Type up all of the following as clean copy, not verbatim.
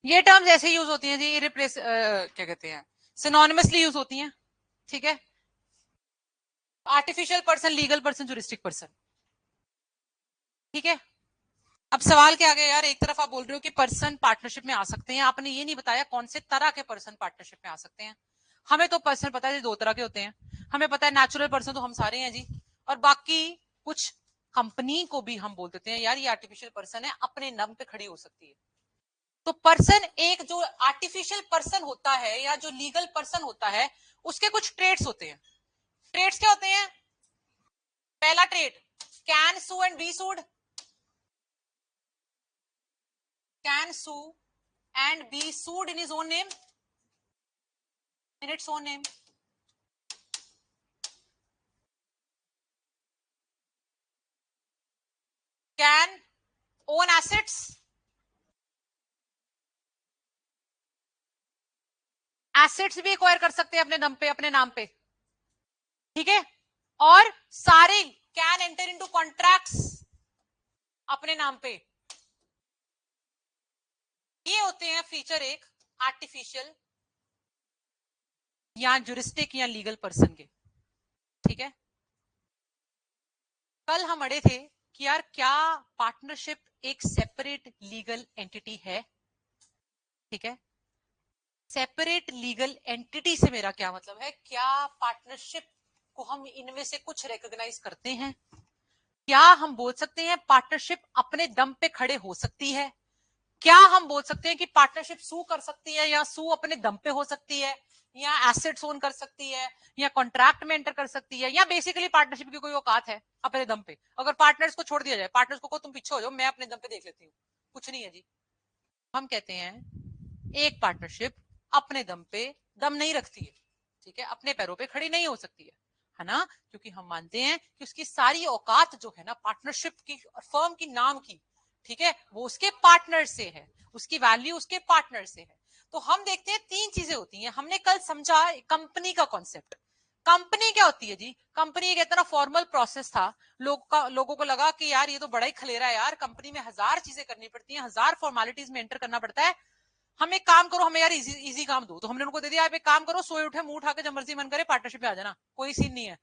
ये टर्म्स ऐसे यूज होती हैं जी, क्या कहते हैं, सिनोनिमसली यूज होती हैं, ठीक है। Artificial person, legal person, juristic person, ठीक है। अब सवाल क्या आ गया यार, एक तरफ आप बोल रहे हो कि पर्सन पार्टनरशिप में आ सकते हैं, आपने ये नहीं बताया कौन से तरह के पर्सन पार्टनरशिप में आ सकते हैं। हमें तो पर्सन पता है दो तरह के होते हैं, हमें पता है नेचुरल पर्सन तो हम सारे हैं जी, और बाकी कुछ कंपनी को भी हम बोल देते हैं यार ये आर्टिफिशियल पर्सन है, अपने दम पे खड़ी हो सकती है। तो पर्सन, एक जो आर्टिफिशियल पर्सन होता है या जो लीगल पर्सन होता है, उसके कुछ ट्रेड्स होते हैं। ट्रेड्स क्या होते हैं? पहला trade, can sue and be sued, can sue and be sued in his own name, in its own name. Can own assets, assets भी एक्वायर कर सकते हैं अपने दम पे, अपने नाम पे, ठीक है। और सारे कैन एंटर इनटू कॉन्ट्रैक्ट्स अपने नाम पे। ये होते हैं फीचर एक आर्टिफिशियल या जुरिस्टिक या लीगल पर्सन के, ठीक है। कल हम अड़े थे कि यार क्या पार्टनरशिप एक सेपरेट लीगल एंटिटी है, ठीक है। सेपरेट लीगल एंटिटी से मेरा क्या मतलब है, क्या पार्टनरशिप को हम इनमें से कुछ रिकॉग्नाइज करते हैं? क्या हम बोल सकते हैं पार्टनरशिप अपने दम पे खड़े हो सकती है? क्या हम बोल सकते हैं कि पार्टनरशिप सू कर सकती है या सू अपने दम पे हो सकती है, या एसेट्स ओन कर सकती है, या कॉन्ट्रैक्ट में एंटर कर सकती है, या बेसिकली पार्टनरशिप की कोई औकात है अपने दम पे? अगर पार्टनर्स को छोड़ दिया जाए, पार्टनर्स को तुम पीछे हो जाओ, मैं अपने दम पे देख लेती हूँ, कुछ नहीं है जी। हम कहते हैं एक पार्टनरशिप अपने दम पे दम नहीं रखती है, ठीक है, अपने पैरों पे खड़ी नहीं हो सकती है ना, क्योंकि हम मानते हैं कि उसकी सारी औकात जो है ना पार्टनरशिप की, फर्म की नाम की, ठीक है, वो उसके पार्टनर से है, उसकी वैल्यू उसके पार्टनर से है। तो हम देखते हैं तीन चीजें होती हैं। हमने कल समझा कंपनी का कॉन्सेप्ट। कंपनी क्या होती है जी? कंपनी एक इतना फॉर्मल प्रोसेस था, लोगों को लगा कि यार ये तो बड़ा ही खलेरा है यार, कंपनी में हजार चीजें करनी पड़ती हैं, हजार फॉर्मेलिटीज में एंटर करना पड़ता है। हम एक काम करो, हमें यार इजी इजी काम दो, तो हमने उनको दे दिया, आप एक काम करो, सोए उठे मुंह उठा के जब मर्जी मन करे पार्टनरशिप में आ जाना, कोई सीन नहीं है।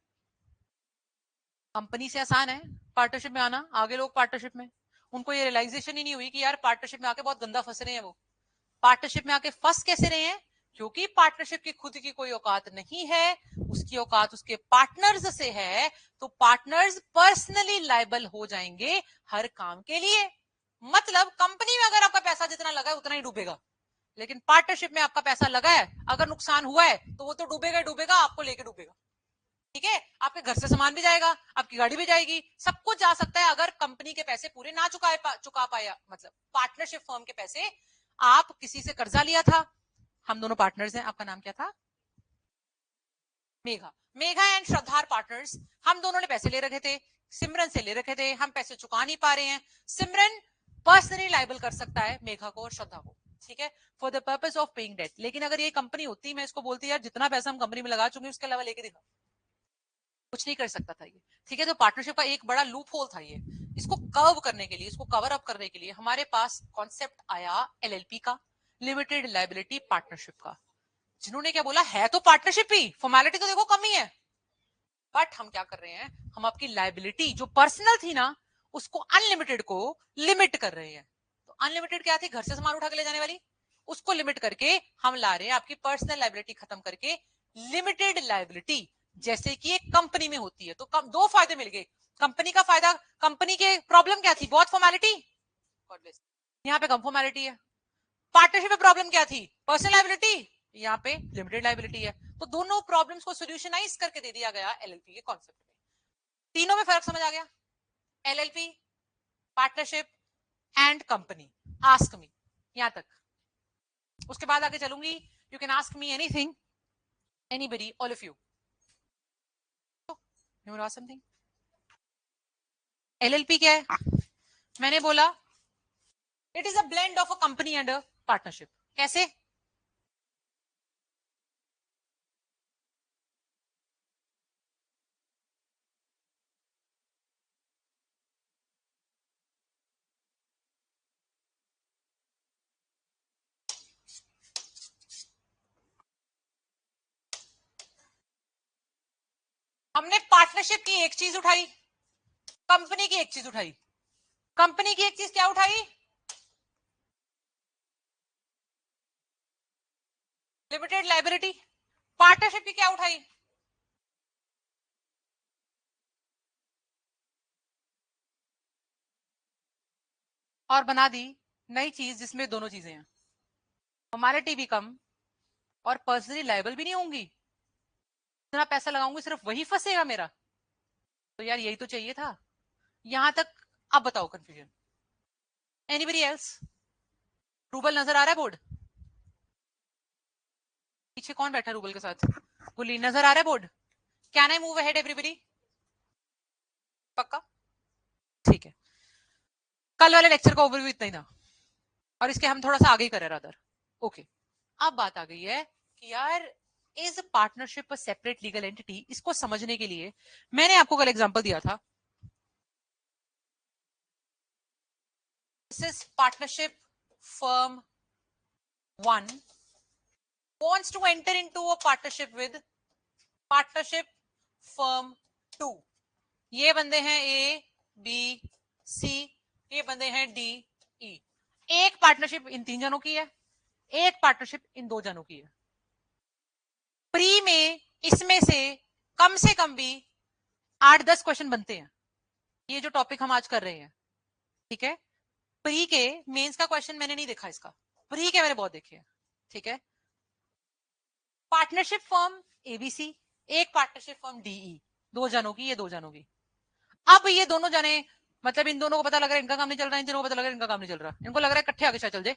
कंपनी से आसान है पार्टनरशिप में आना। आगे लोग पार्टनरशिप में, उनको ये रियलाइजेशन ही नहीं हुई कि यार पार्टनरशिप में आके बहुत गंदा फंस रहे हैं वो। पार्टनरशिप में आके फंस कैसे रहे हैं? क्योंकि पार्टनरशिप की खुद की कोई औकात नहीं है, उसकी औकात उसके पार्टनर्स से है। तो पार्टनर्स पर्सनली लायबल हो जाएंगे हर काम के लिए। मतलब कंपनी में अगर आपका पैसा जितना लगा है उतना ही डूबेगा, लेकिन पार्टनरशिप में आपका पैसा लगा है, अगर नुकसान हुआ है तो वो तो डूबेगा डूबेगा, आपको लेके डूबेगा, ठीक है। आपके घर से सामान भी जाएगा, आपकी गाड़ी भी जाएगी, सब कुछ जा सकता है अगर कंपनी के पैसे पूरे ना चुका पाया, मतलब पार्टनरशिप फर्म के पैसे। आप किसी से कर्जा लिया था, हम दोनों पार्टनर्स हैं, आपका नाम क्या था? मेघा। मेघा एंड श्रद्धार पार्टनर्स, हम दोनों ने पैसे ले रखे थे, सिमरन से ले रखे थे, हम पैसे चुका नहीं पा रहे हैं। सिमरन पर्सनली लाइबल कर सकता है मेघा को और श्रद्धा को, ठीक है, for the purpose of paying debt. लेकिन अगर ये कंपनी होती, मैं इसको बोलती यार जितना पैसा हम कंपनी में लगा चुके हैं उसके अलावा लेके दिखा, कुछ नहीं कर सकता था ये, ठीक है। तो पार्टनरशिप का एक बड़ा लूप होल था ये। इसको कर्व करने के लिए, इसको कवर अप करने के लिए हमारे पास कॉन्सेप्ट आया एलएलपी का, लिमिटेड लाइबिलिटी पार्टनरशिप का। जिन्होंने क्या बोला, है तो पार्टनरशिप ही, फॉर्मेलिटी तो देखो कम ही है, बट हम क्या कर रहे हैं, हम आपकी लाइबिलिटी जो पर्सनल थी ना, उसको अनलिमिटेड को लिमिट कर रहे हैं। तो अनलिमिटेड क्या थी? घर से सामान उठा के ले जाने वाली, उसको लिमिट करके हम ला रहे हैं आपकी पर्सनल लाइबिलिटी खत्म करके लिमिटेड लाइबिलिटी, जैसे कि एक कंपनी में होती है। तो दो फायदे मिल गए। कंपनी का फायदा, कंपनी के प्रॉब्लम क्या थी? बहुत फॉर्मेलिटी, यहाँ पे कम फॉर्मेलिटी है। पार्टनरशिप में प्रॉब्लम क्या थी? पर्सनल लाइबिलिटी, यहाँ पे लिमिटेड लाइबिलिटी है। तो दोनों प्रॉब्लम्स को सोल्यूशनाइज करके दे दिया गया एलएलपी के कॉन्सेप्ट में। तीनों में फर्क समझ आ गया? LLP, partnership and company. Ask me यहां तक, उसके बाद आगे चलूंगी। You can ask me anything, anybody, all of you. You want something? LLP क्या है? मैंने बोला it is a blend of a company and a partnership. कैसे? हमने पार्टनरशिप की एक चीज उठाई, कंपनी की एक चीज उठाई। कंपनी की एक चीज क्या उठाई? Limited liability. पार्टनरशिप की क्या उठाई? और बना दी नई चीज जिसमें दोनों चीजें हैं, फॉर्मेलिटी भी कम और पर्सनली लायबल भी नहीं होंगी। इतना पैसा लगाऊंगी सिर्फ वही फंसेगा मेरा, तो यार यही तो चाहिए था। यहां तक अब बताओ कंफ्यूजन। Anybody else? रूबल नजर आ रहा है बोर्ड? पीछे कौन बैठा रूबल के साथ? गुली नजर आ रहा है board? Can I move ahead everybody? पक्का? ठीक है। कल वाले लेक्चर का ओवरव्यू इतना ही था और इसके हम थोड़ा सा आगे ही करें रादर। ओके, अब बात आ गई है कि यार is partnership a separate legal entity. इसको समझने के लिए मैंने आपको कल एग्जांपल दिया था। This is partnership firm 1 wants to enter into a partnership with partnership firm 2। ये बंदे हैं ए बी सी, ये बंदे हैं डी ई। एक पार्टनरशिप इन 3 जनों की है, एक पार्टनरशिप इन 2 जनों की है। प्री में इसमें से कम भी 8-10 क्वेश्चन बनते हैं। ये जो टॉपिक हम आज कर रहे हैं, ठीक है। प्री के मेंस का क्वेश्चन मैंने नहीं देखा, इसका प्री के मैंने बहुत देखे हैं, ठीक है। पार्टनरशिप फर्म एबीसी, एक पार्टनरशिप फर्म डीई, 2 जनों की, ये 2 जनों की। अब ये दोनों जने, मतलब इन दोनों को पता लग रहा है इनका काम नहीं चल रहा है, इन दोनों को पता लग रहा है इनका काम नहीं चल रहा, इनको लग रहा है इकट्ठे आगे शायद चल जाए।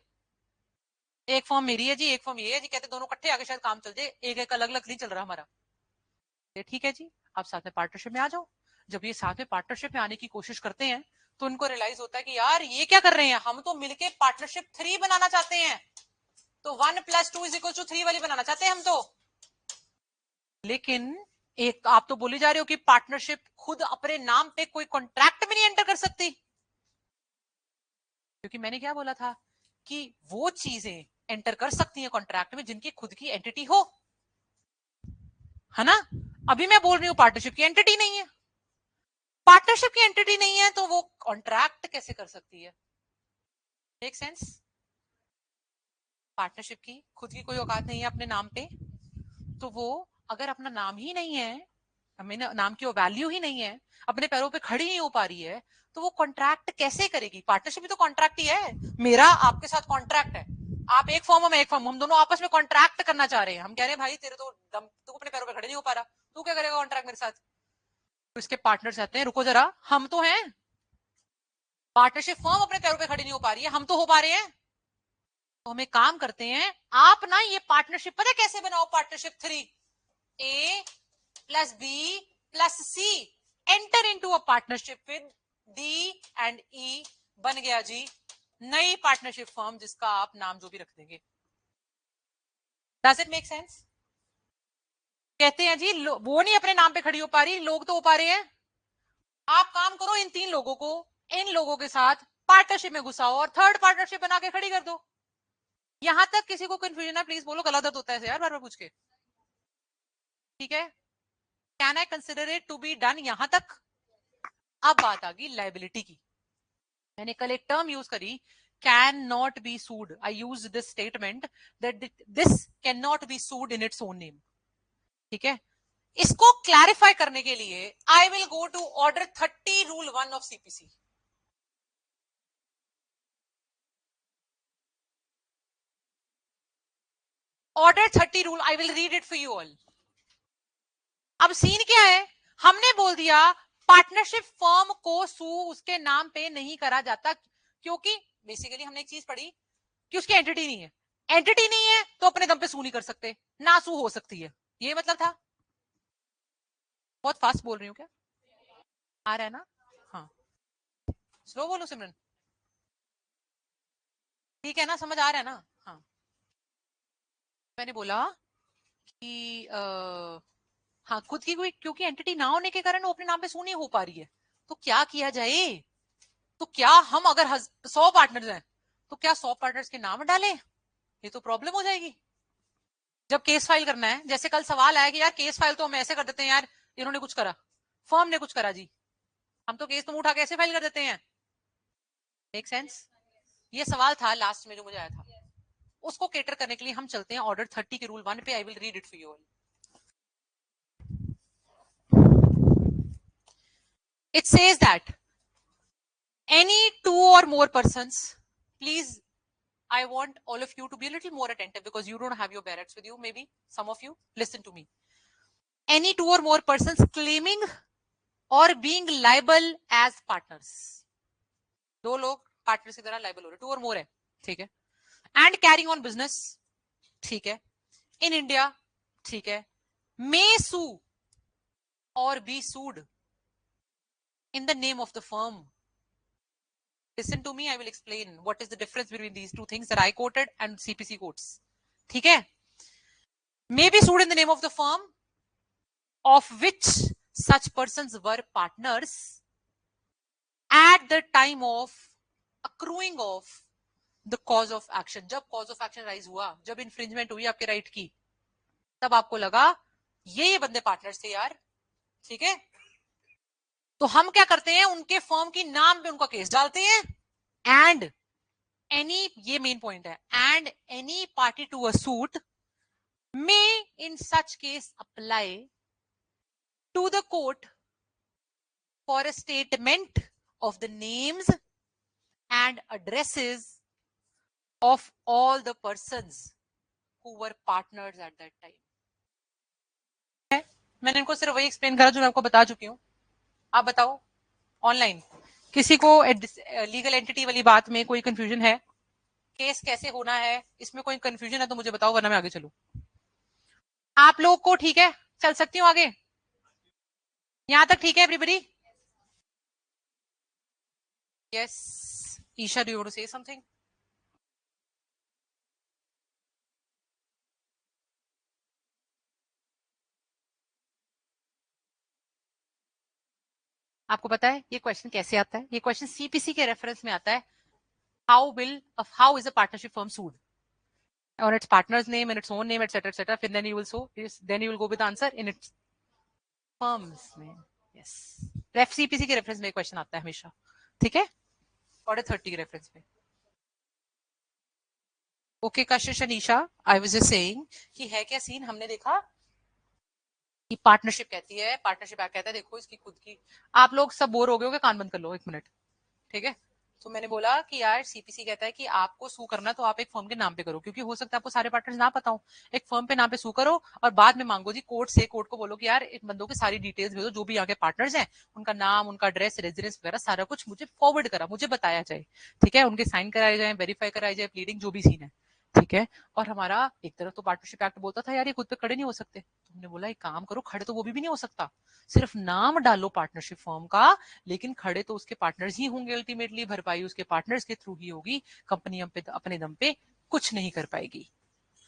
एक फॉर्म मेरी है जी, एक फॉर्म ये है जी, कहते दोनों इकट्ठे आगे शायद काम चल जाए, एक एक अलग अलग नहीं चल रहा हमारा। ठीक है जी, आप साथ में पार्टनरशिप में आ जाओ। जब ये साथ में पार्टनरशिप में आने की कोशिश करते हैं तो उनको रियलाइज होता है कि यार ये क्या कर रहे हैं, हम तो मिलके पार्टनरशिप 3 बनाना चाहते हैं, तो 1 + 2 = 3 वाली बनाना चाहते हैं हम तो। लेकिन एक आप तो बोले जा रहे हो कि पार्टनरशिप खुद अपने नाम पे कोई कॉन्ट्रैक्ट भी नहीं एंटर कर सकती, क्योंकि मैंने क्या बोला था कि वो चीजें एंटर कर सकती हैं कॉन्ट्रैक्ट में जिनकी खुद की एंटिटी हो, है ना। अभी मैं बोल रही हूं पार्टनरशिप की एंटिटी नहीं है, पार्टनरशिप की एंटिटी नहीं है तो वो कॉन्ट्रैक्ट कैसे कर सकती है? Make sense? पार्टनरशिप की खुद की कोई औकात नहीं है अपने नाम पे, तो वो अगर अपना नाम ही नहीं है, हमें नाम की वैल्यू ही नहीं है, अपने पैरों पे खड़ी नहीं हो पा रही है, तो वो कॉन्ट्रैक्ट कैसे करेगी? पार्टनरशिप भी तो कॉन्ट्रैक्ट ही है। मेरा आपके साथ कॉन्ट्रैक्ट है, आप एक फॉर्म मैं एक फॉर्म, हम दोनों आपस में कॉन्ट्रैक्ट करना चाह रहे हैं। हम कह रहे हैं भाई तेरे तो दम, तू अपने पैरों पे खड़े नहीं हो पा रहा, तू क्या करेगा कॉन्ट्रैक्ट मेरे साथ? तो इसके पार्टनर्स कहते हैं रुको जरा, हम तो हैं, पार्टनरशिप फर्म अपने पैरों पे खड़ी नहीं हो पा रही है, हम तो हो पा रहे हैं। तो हम एक काम करते हैं, आप ना ये पार्टनरशिप पता कैसे बनाओ? Partnership 3, A + B + C enter into a partnership with D and E, बन गया जी नई पार्टनरशिप फर्म, जिसका आप नाम जो भी रख देंगे। Does it make sense? कहते हैं जी वो नहीं अपने नाम पे खड़ी हो पा रही, लोग तो हो पा रहे हैं। आप काम करो, इन 3 लोगों को इन लोगों के साथ पार्टनरशिप में घुसाओ और थर्ड पार्टनरशिप बना के खड़ी कर दो। यहां तक किसी को कंफ्यूजन है प्लीज बोलो, गला दर्द होता है यार बार बार पूछ के, ठीक है। Can I consider it to be done यहां तक? अब बात आ गई लाइबिलिटी की। मैंने कल एक टर्म यूज करी, can not be sued. I use this statement that this can not be sued in its own name, ठीक है। इसको क्लैरिफाई करने के लिए I will go to order 30 rule 1 of CPC. Order 30 rule, I will read it for you all. अब scene क्या है, हमने बोल दिया पार्टनरशिप फर्म को सू उसके नाम पे नहीं करा जाता, क्योंकि बेसिकली हमने एक चीज पढ़ी कि उसकी एंटिटी नहीं है। एंटिटी नहीं है तो अपने दम पे सू नहीं कर सकते, ना सू हो सकती है, ये मतलब था। बहुत फास्ट बोल रही हूँ क्या? आ रहा है ना? हाँ, स्लो बोलो सिमरन, ठीक है ना, समझ आ रहा है ना? हाँ, मैंने बोला कि हाँ खुद की कोई क्योंकि एंटिटी ना होने के कारण वो अपने नाम पे सू नहीं हो पा रही है, तो क्या किया जाए? तो क्या हम अगर 100 पार्टनर्स हैं तो क्या 100 पार्टनर्स के नाम डालें? ये तो प्रॉब्लम हो जाएगी। जब केस फाइल करना है, जैसे कल सवाल आया कि यार केस फाइल तो हम ऐसे कर देते हैं यार, इन्होंने कुछ करा, फर्म ने कुछ करा जी, हम तो केस तुम उठा के ऐसे फाइल कर देते हैं। Make sense? ये सवाल था लास्ट में जो मुझे आया था, उसको केटर करने के लिए हम चलते हैं ऑर्डर 30 के रूल 1 पे। आई will read it for you all. It says that any two or more persons, please, I want all of you to be a little more attentive because you don't have your barracks with you, maybe some of you. Listen to me. Any two or more persons claiming or being liable as partners. दो लोग partners की तरह liable हो रहे, to और मोर है, ठीक है, एंड कैरिंग ऑन बिजनेस, ठीक है, इन इंडिया, ठीक है, मे सू और be sued in the name of the firm. Listen to me, I will explain what is the difference between these two things that I quoted and CPC quotes. ठीक है? May be sued in the name of the firm of which such persons were partners at the time of accruing of the cause of action. जब cause of action rise हुआ, जब infringement हुई आपके right की, तब आपको लगा ये बंदे पार्टनर्स थे यार, ठीक है, तो हम क्या करते हैं, उनके फर्म की नाम पे उनका केस डालते हैं, एंड एनी, ये मेन पॉइंट है, and any party to a suit may in such case apply to the court for a statement of the names and addresses of all the persons who were partners at that time. मैंने इनको सिर्फ वही explain करा जो मैं आपको बता चुकी हूँ। आप बताओ ऑनलाइन किसी को लीगल एंटिटी वाली बात में कोई कंफ्यूजन है, केस कैसे होना है, इसमें कोई कंफ्यूजन है तो मुझे बताओ, वरना मैं आगे चलूं। आप लोग को ठीक है, चल सकती हूँ आगे, यहां तक ठीक है everybody? Yes, Isha, do you want to say something? आपको पता है ये क्वेश्चन कैसे आता है? ये क्वेश्चन सीपीसी के रेफरेंस में आता है, how is a partnership firm sued on its partner's name and its own name, etc. फिर then you will so then you will go with the answer in its firm's name. Yes, ref CPC के reference में question आता है हमेशा, ठीक है, order 30 के reference में। Okay Kashish Anisha, I was just saying कि है क्या सीन, हमने देखा कि पार्टनरशिप कहती है, पार्टनरशिप एक्ट कहता है, देखो इसकी खुद की, आप लोग सब बोर हो गए होगे, कान बंद कर लो एक मिनट, ठीक है। तो मैंने बोला कि यार सीपीसी कहता है कि आपको सू करना तो आप एक फर्म के नाम पे करो, क्योंकि हो सकता है आपको सारे पार्टनर्स ना पता हो, एक फर्म पे नाम पे सू करो और बाद में मांगो जी कोर्ट से, कोर्ट को बोलो कि यार इन बंदों की सारी डिटेल्स भेजो, जो भी यहाँ के पार्टनर्स हैं उनका नाम, उनका एड्रेस, रेजिडेंस वगैरह सारा कुछ मुझे फॉरवर्ड करा, मुझे बताया जाए, ठीक है, उनके साइन कराए जाए, वेरीफाई कराई जाए, प्लीडिंग जो भी सीन है, ठीक है। और हमारा एक तरफ तो पार्टनरशिप एक्ट बोलता था यार ये खुद पे खड़े नहीं हो सकते, तो हमने बोला एक काम करो, खड़े तो वो भी नहीं हो सकता, सिर्फ नाम डालो पार्टनरशिप फर्म का, लेकिन खड़े तो उसके पार्टनर्स ही होंगे, अल्टीमेटली भरपाई उसके पार्टनर्स के थ्रू ही होगी, कंपनी अपने दम पे कुछ नहीं कर पाएगी,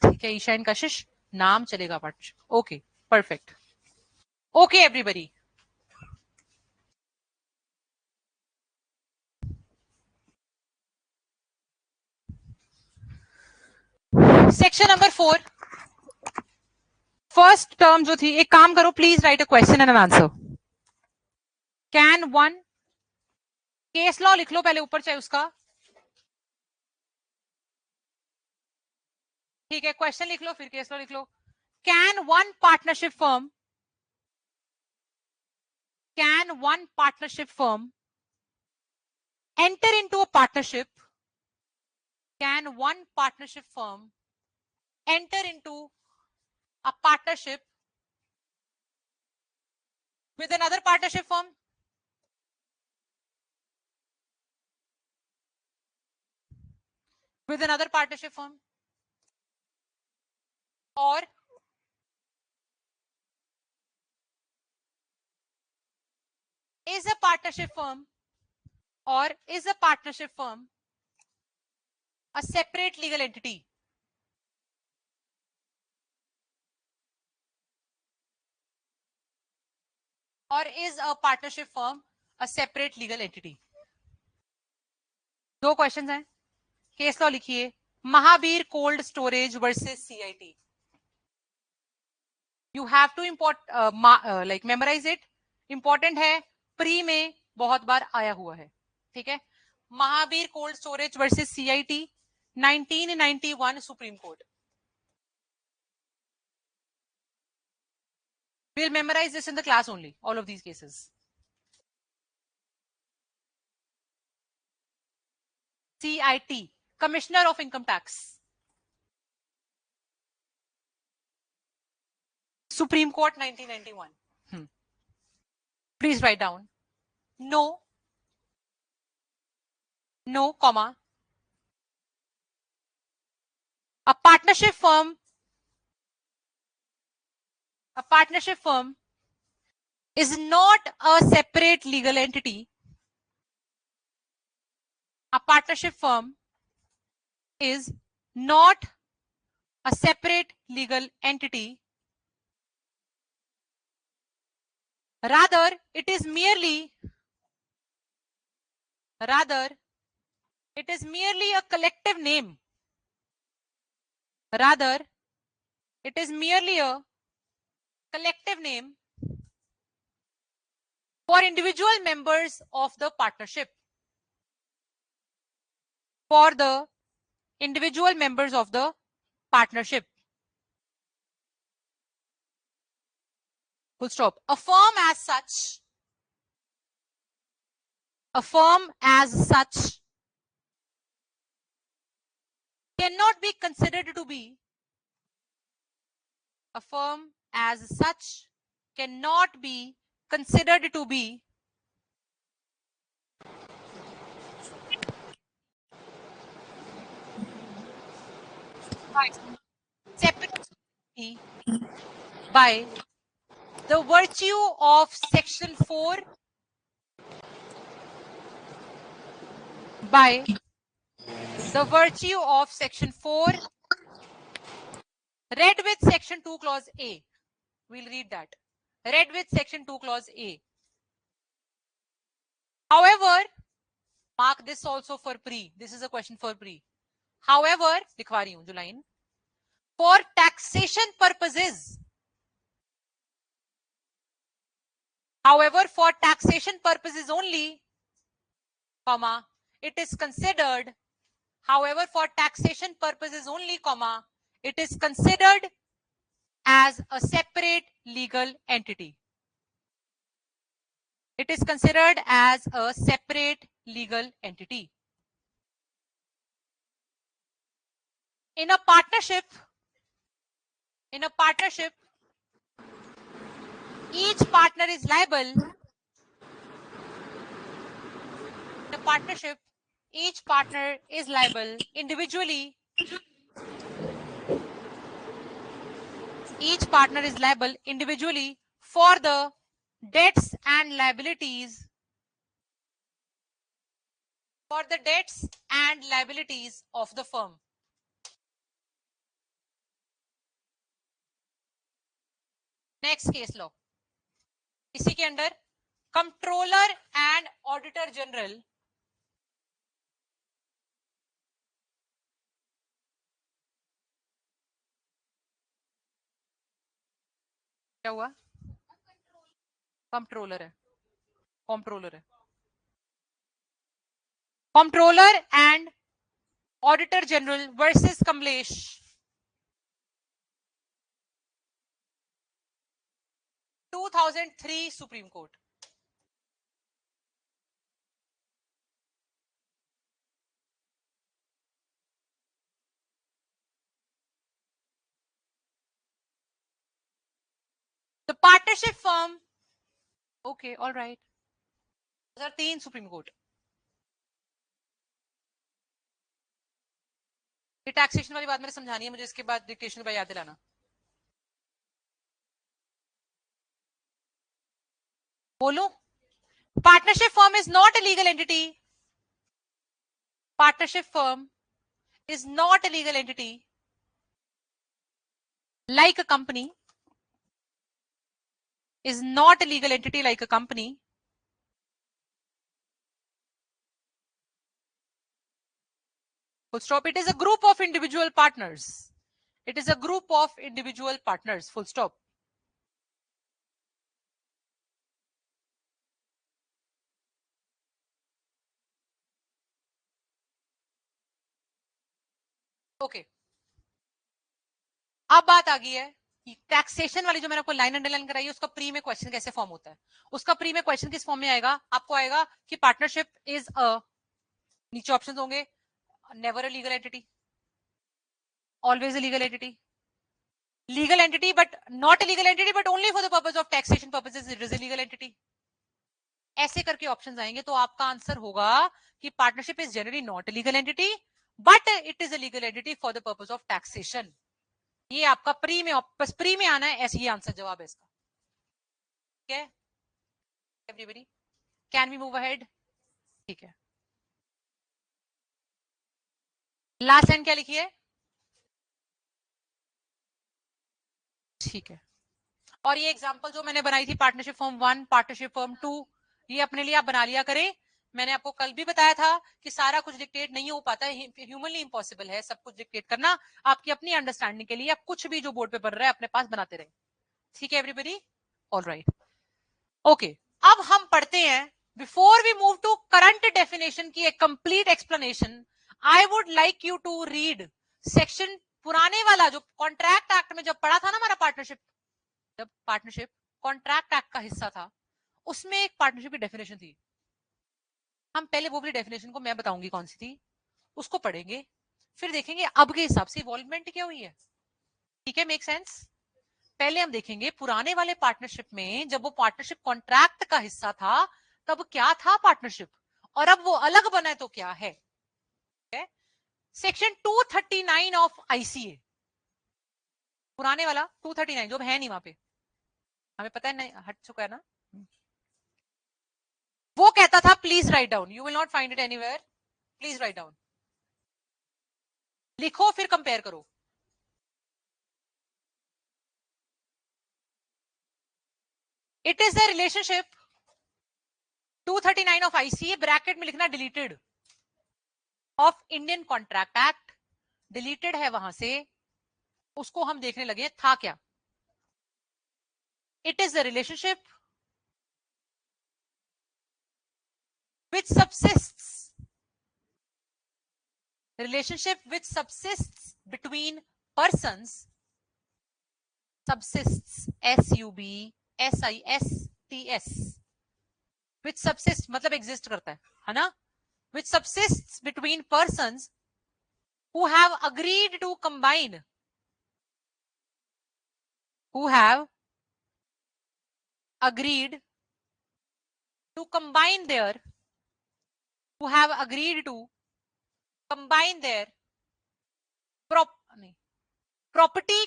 ठीक है। ईशा एंड कशिश, नाम चलेगा partnership, okay, perfect, okay everybody. Section number 4, first term जो थी, एक काम करो please right a question and an answer. Can one, case law लिख लो पहले ऊपर, चाहे उसका, ठीक है, क्वेश्चन लिख लो फिर केस लॉ लिख लो। Can one partnership firm, can one partnership firm enter into a partnership, can one partnership firm enter into a partnership with another partnership firm? With another partnership firm? Or is a partnership firm, or is a partnership firm a separate legal entity? Or is a partnership firm a separate legal entity? दो questions हैं, case law लिखिए, Mahavir cold storage versus CIT. You have to like memorize it. Important है, pre में बहुत बार आया हुआ है. ठीक है. Mahavir cold storage versus CIT 1991 supreme court. We'll memorize this in the class only, all of these cases. CIT, Commissioner of Income Tax. Supreme Court 1991. Please write down. No, comma. A partnership firm is not a separate legal entity. A partnership firm is not a separate legal entity. Rather, it is merely a collective name. Rather, it is merely a collective name for individual members of the partnership. For the individual members of the partnership. Full stop. A firm as such cannot be considered to be separate by the virtue of section 4 read with section 2 clause A. We'll read that. Read with section 2 clause A. However, mark this also for pre. This is a question for pre. However, लिखवा रही हूं जो line. For taxation purposes. However, for taxation purposes only, comma, it is considered. However, for taxation purposes only, comma, it is considered as a separate legal entity. It is considered as a separate legal entity. In a partnership, each partner is liable. In a partnership, each partner is liable individually. Each partner is liable individually for the debts and liabilities. Of the firm. Next case law. इसी के अंदर controller and auditor general क्या हुआ? Controller है controller and auditor general versus Kamlesh. (2003) supreme court. The partnership firm. Okay, all right. 2003 supreme court. ये taxation वाली बात मैंने समझानी है, मुझे इसके बाद डिक्टेशन का याद दिलाना. बोलो. Partnership firm is not a legal entity. Partnership firm is not a legal entity like a company. Is not a legal entity like a company. Full stop. It is a group of individual partners. It is a group of individual partners. Full stop. Okay, अब बात आ गई है taxation वाली, जो मैंने आपको line underline कराई है, उसका प्री में क्वेश्चन कैसे फॉर्म होता है। उसका प्री में क्वेश्चन किस फॉर्म में आएगा, आपको आएगा कि पार्टनरशिप इज अ, नीचे ऑप्शंस होंगे, never a legal entity, always a legal entity, legal entity but not a legal entity but only for the purpose of taxation purposes it is a legal entity. ऐसे करके options आएंगे, तो आपका answer होगा कि partnership is generally not a legal entity but it is a legal entity for the purpose of taxation. ये आपका pre में, बस प्री में आना है, ऐसे ही आंसर जवाब है इसका। ठीक है everybody, can we move ahead? ठीक है, लास्ट लाइन क्या लिखी है? ठीक है, और ये एग्जांपल जो मैंने बनाई थी, पार्टनरशिप फॉर्म 1, पार्टनरशिप फॉर्म 2, ये अपने लिए आप बना लिया करें। मैंने आपको कल भी बताया था कि सारा कुछ डिक्टेट नहीं हो पाता है, ह्यूमनली इंपॉसिबल है सब कुछ डिक्टेट करना। आपकी अपनी अंडरस्टैंडिंग के लिए आप कुछ भी जो बोर्ड पे पढ़ रहे हैं अपने पास बनाते रहे। ठीक है एवरीबॉडी, ऑलराइट, ओके। अब हम पढ़ते हैं, before we move to current definition की एक complete explanation, I would like you to read section, पुराने वाला जो कॉन्ट्रैक्ट एक्ट में जब पढ़ा था ना हमारा पार्टनरशिप, जब पार्टनरशिप कॉन्ट्रैक्ट एक्ट का हिस्सा था, उसमें एक पार्टनरशिप की डेफिनेशन थी। हम पहले वो वाली डेफिनेशन को मैं बताऊंगी कौन सी थी, उसको पढ़ेंगे, फिर देखेंगे अब के हिसाब से इवॉल्वमेंट क्या हुई है। ठीक है, मेक सेंस? पहले हम देखेंगे पुराने वाले पार्टनरशिप में, जब वो पार्टनरशिप कॉन्ट्रैक्ट का हिस्सा था तब क्या था पार्टनरशिप, और अब वो अलग बना है तो क्या है। सेक्शन 239 ऑफ आईसीए, पुराने वाला 239 जो है नहीं वहां पे, हमें पता है नहीं, हट चुका है ना। वो कहता था, please write down, you will not find it anywhere, please write down, लिखो फिर कंपेयर करो। It is the relationship, 239 of ICA, bracket में लिखना deleted, of Indian contract act, deleted है वहां से, उसको हम देखने लगे था क्या। It is the relationship which subsists, relationship which subsists between persons, subsists, SUBSISTS, which subsists मतलब exist करता है ना, which subsists between persons who have agreed to combine, who have agreed to combine their, who have agreed to combine their property,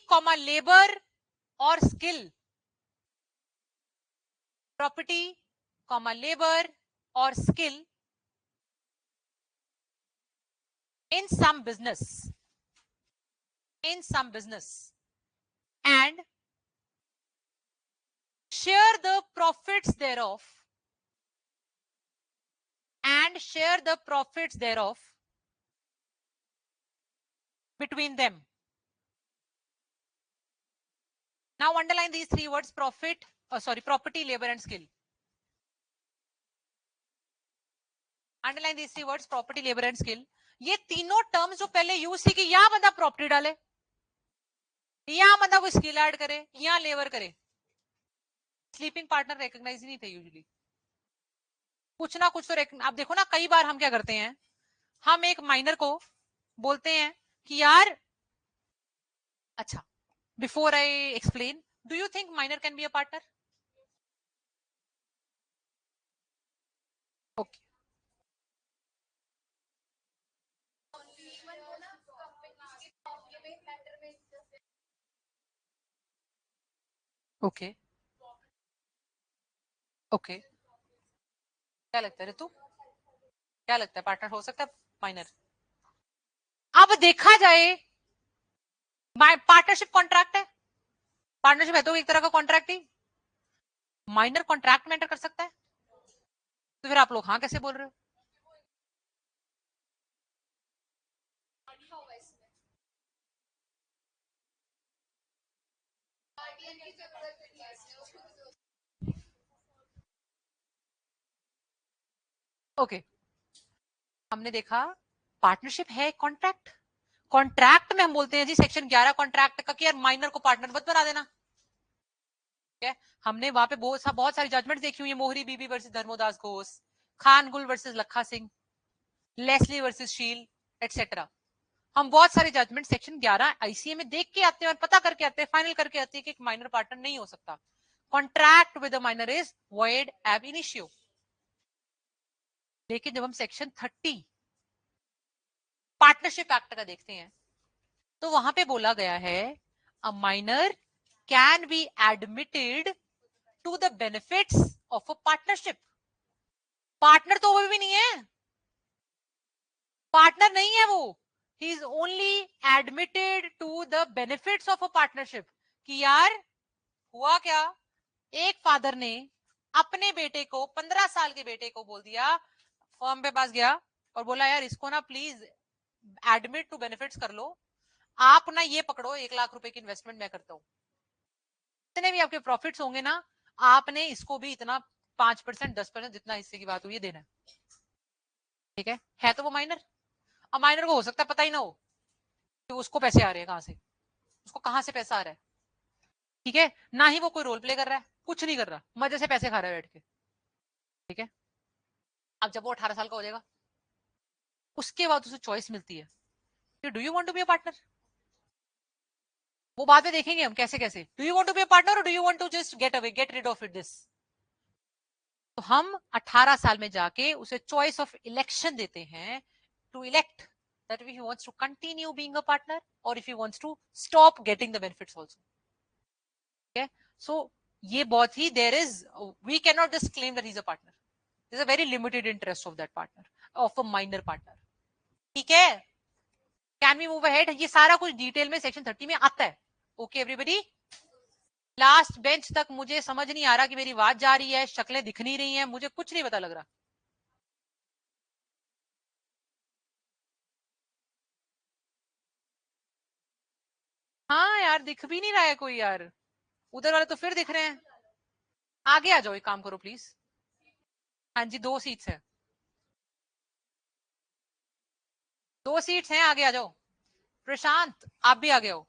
labor or skill, property, labor or skill in some business, in some business, and share the profits thereof, and share the profits thereof between them. Now underline these three words, profit, property, labor and skill. Underline these three words, property, labor and skill. ये तीनों terms जो पहले use थी कि यहां बंदा property डाले, यहां बंदा वो स्किल ऐड करे, यहां लेबर करे, स्लीपिंग पार्टनर रिकॉग्नाइज नहीं थे यूजुअली, कुछ ना कुछ तो आप देखो ना, कई बार हम क्या करते हैं, हम एक माइनर को बोलते हैं कि यार, अच्छा, before I explain, do you think minor can be a partner? Okay, okay, okay, क्या लगता है ऋतु, क्या लगता है पार्टनर हो सकता है माइनर? अब देखा जाए, पार्टनरशिप कॉन्ट्रैक्ट है, पार्टनरशिप है तो एक तरह का कॉन्ट्रैक्ट ही, माइनर कॉन्ट्रैक्ट में एंटर कर सकता है, तो फिर आप लोग हाँ कैसे बोल रहे हो? ओके, हमने देखा पार्टनरशिप है कॉन्ट्रैक्ट, कॉन्ट्रैक्ट में हम बोलते हैं जी सेक्शन 11 कॉन्ट्रैक्ट का कि यार माइनर को पार्टनर मत बना देना। ठीक है, हमने वहां पे बहुत सारी जजमेंट देखी हुई है, मोहरी बीबी वर्सेस धर्मोदास घोष, खान गुल वर्सेस लखा सिंह, लेस्ली वर्सेस शील एटसेट्रा। हम बहुत सारे जजमेंट सेक्शन 11 आईसीए में देख के आते हैं और पता करके आते हैं, फाइनल करके आते हैं कि एक माइनर पार्टनर नहीं हो सकता। Contract with a minor is void एब इनिशियो। लेकिन जब हम सेक्शन 30 पार्टनरशिप एक्ट का देखते हैं तो वहां पे बोला गया है a minor can be admitted to the benefits of a partnership. Partner तो वो भी नहीं है, पार्टनर नहीं है वो, he is only admitted to the benefits of a partnership. कि यार हुआ क्या, एक फादर ने अपने बेटे को 15 साल के बेटे को बोल दिया, फर्म पे पास गया और बोला यार इसको ना प्लीज एडमिट टू बेनिफिट्स कर लो, आप ना ये पकड़ो 1 लाख रुपए की इन्वेस्टमेंट मैं करता हूं, इतने भी आपके प्रॉफिट्स होंगे ना आपने इसको भी इतना 5% 10% जितना हिस्से की बात हुई है देना है। ठीक है तो वो माइनर, अब माइनर को हो सकता है पता ही ना हो कि उसको पैसे आ रहे हैं कहां से, उसको कहां से पैसा आ रहा है। ठीक है, ना ही वो कोई रोल प्ले कर रहा है, कुछ नहीं कर रहा, मजे से पैसे खा रहा है बैठ के। ठीक है, अब जब वो 18 साल का हो जाएगा उसके बाद उसे चॉइस मिलती है कि do you want to be a partner. वो बाद में देखेंगे हम कैसे कैसे, do you want to be a partner और do you want to just get away, get rid of it this. तो हम 18 साल में जाके उसे चॉइस ऑफ इलेक्शन देते हैं to elect that if he wants to continue being a partner or if he wants to stop getting the benefits also. Okay, so ये बहुत ही there is, we cannot just claim that he's a partner, there's a very limited interest of that partner, of a minor partner. ठीक है, can we move ahead, ये सारा कुछ detail में section 30 में आता है। ओके एवरीबॉडी, लास्ट बेंच तक मुझे समझ नहीं आ रहा कि मेरी आवाज जा रही है, शक्लें दिख नहीं रही हैं, मुझे कुछ नहीं पता लग रहा। हाँ यार दिख भी नहीं रहा है कोई यार, उधर वाले तो फिर दिख रहे हैं। आगे आ जाओ, एक काम करो प्लीज। हाँ जी 2 सीट्स है, 2 सीट्स हैं, आगे आ जाओ। प्रशांत आप भी आगे हो।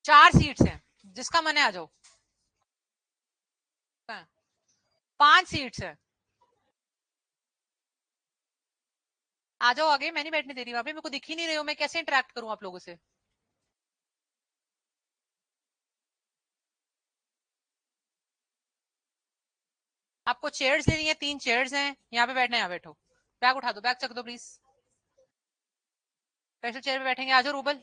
4 सीट्स हैं, जिसका मन है आ जाओ। 5 सीट्स है, आ जाओ आगे, मैं नहीं बैठने दे रही वहां पे, मेरे को दिख ही नहीं रहे हो, मैं कैसे इंटरेक्ट करूं आप लोगों से। आपको चेयर्स लेनी है, 3 चेयर्स हैं, यहाँ पे बैठना है यहाँ बैठो। बैग उठा दो, बैग चक दो प्लीज, स्पेशल चेयर पे बैठेंगे, आ जाओ रूबल,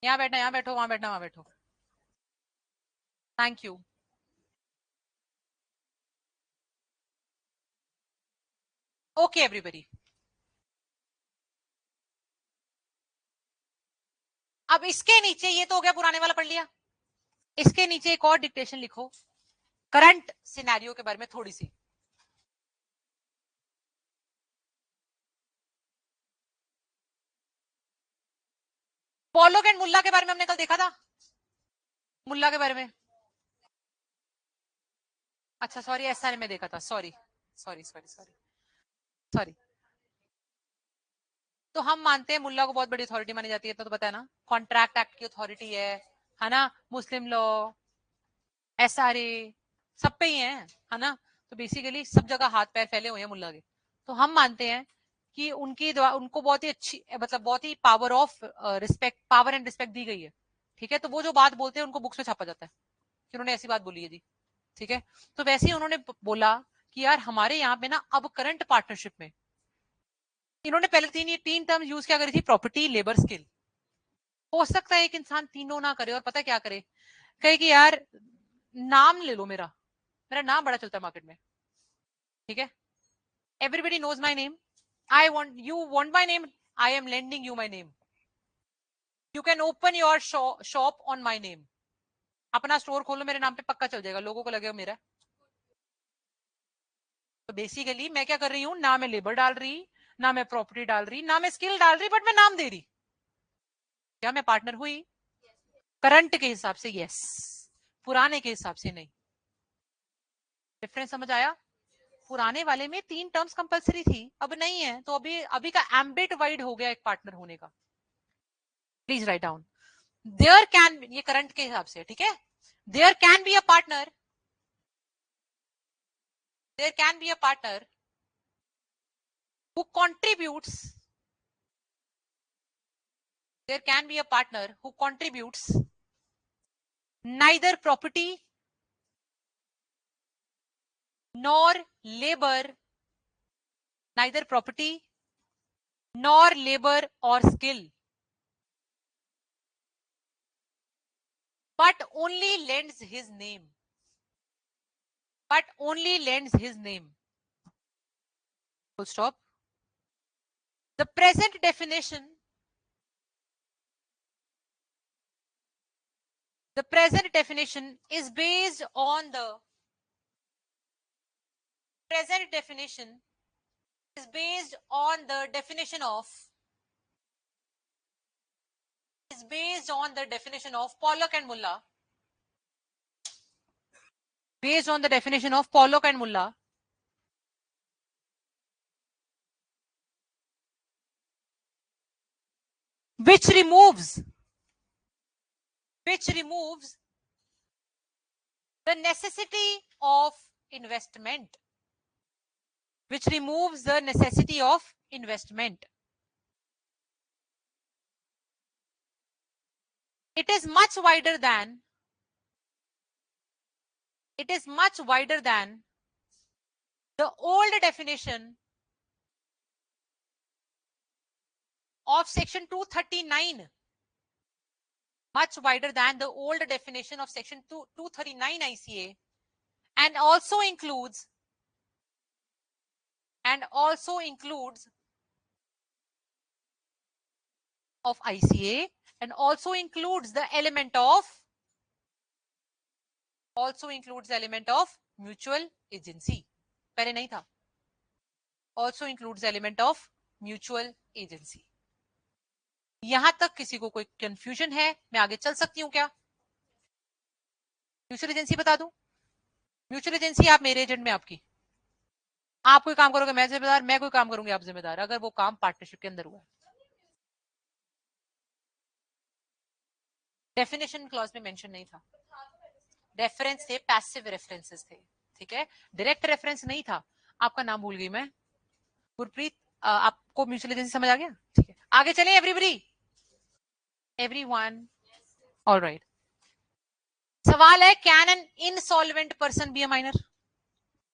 यहाँ बैठना, यहाँ बैठो, वहां बैठना, वहां बैठो। Thank you. ओके एवरीबॉडी, अब इसके नीचे, ये तो हो गया पुराने वाला पढ़ लिया, इसके नीचे एक और डिक्टेशन लिखो करंट सिनेरियो के बारे में थोड़ी सी। पॉलोक एंड मुल्ला के बारे में हमने कल देखा था, मुल्ला के बारे में, अच्छा सॉरी ऐसा में देखा था, sorry sorry sorry sorry sorry. तो हम मानते हैं मुल्ला को बहुत बड़ी अथॉरिटी मानी जाती है, तो पता है ना, कॉन्ट्रैक्ट एक्ट की अथॉरिटी है ना, मुस्लिम लॉ, एसआरए, सब पे ही है ना। तो बेसिकली सब जगह हाथ पैर फैले हुए हैं मुल्ला के। तो हम मानते हैं कि उनको बहुत ही अच्छी, मतलब बहुत ही power of respect, power and respect दी गई है। ठीक है, तो वो जो बात बोलते हैं उनको बुक्स में छापा जाता है कि उन्होंने ऐसी बात बोली है जी। ठीक है, तो वैसे ही उन्होंने बोला कि यार हमारे यहाँ पे ना अब करंट पार्टनरशिप में, इन्होंने पहले 3 टर्म यूज क्या करी थी, प्रॉपर्टी, लेबर, स्किल। हो सकता है एक इंसान तीनों ना करे और पता क्या करे, कहे कि यार नाम ले लो मेरा, मेरा नाम बड़ा चलता है मार्केट में। ठीक है, everybody knows my name, I want, you want my name, I am lending you my name, you can open your shop on my name, अपना स्टोर खोलो मेरे नाम पे, पक्का चल जाएगा, लोगों को लगेगा मेरा। तो बेसिकली मैं क्या कर रही हूँ, ना मैं लेबर डाल रही, ना मैं प्रॉपर्टी डाल रही, ना मैं स्किल डाल रही, बट मैं नाम दे रही, क्या मैं पार्टनर हुई? करंट के हिसाब से यस, पुराने के हिसाब से नहीं। डिफरेंस समझ आया? पुराने वाले में 3 टर्म्स कंपलसरी थी, अब नहीं है, तो अभी का एम्बिट वाइड हो गया एक पार्टनर होने का. Please write down. There can, ये करंट के हिसाब से, ठीक है, there can be a partner, there can be a partner who contributes, there can be a partner who contributes neither property nor labor, neither property nor labor or skill, but only lends his name, but only lends his name. Full stop. The present definition, the present definition is based on the present definition is based on the definition of, is based on the definition of Pollock and Muller, based on the definition of Pollock and Muller, which removes the necessity of investment, which removes the necessity of investment. It is much wider than, it is much wider than the old definition of section 239, much wider than the old definition of section 239 ICA, and also includes of ICA, and also includes the element of, also includes the element of mutual agency. पहले नहीं था. Also includes the element of mutual agency. यहां तक किसी को कोई confusion है? मैं आगे चल सकती हूं क्या? म्यूचुअल एजेंसी बता दूं. म्यूचुअल एजेंसी आप मेरे एजेंट में आपकी, आप कोई काम करोगे मैं जिम्मेदार, मैं कोई काम करूंगी आप जिम्मेदार, अगर वो काम पार्टनरशिप के अंदर हुआ. डेफिनेशन क्लॉज में मेंशन नहीं था. रेफरेंस थे, पैसिव रेफरेंसेस थे, ठीक है, डायरेक्ट रेफरेंस नहीं था. आपका नाम भूल गई मैं. गुरप्रीत, आपको म्यूचुअल एजेंसी समझ आ गया? ठीक है, आगे चले. Everybody, everyone, alright. सवाल है, can an insolvent person be a minor,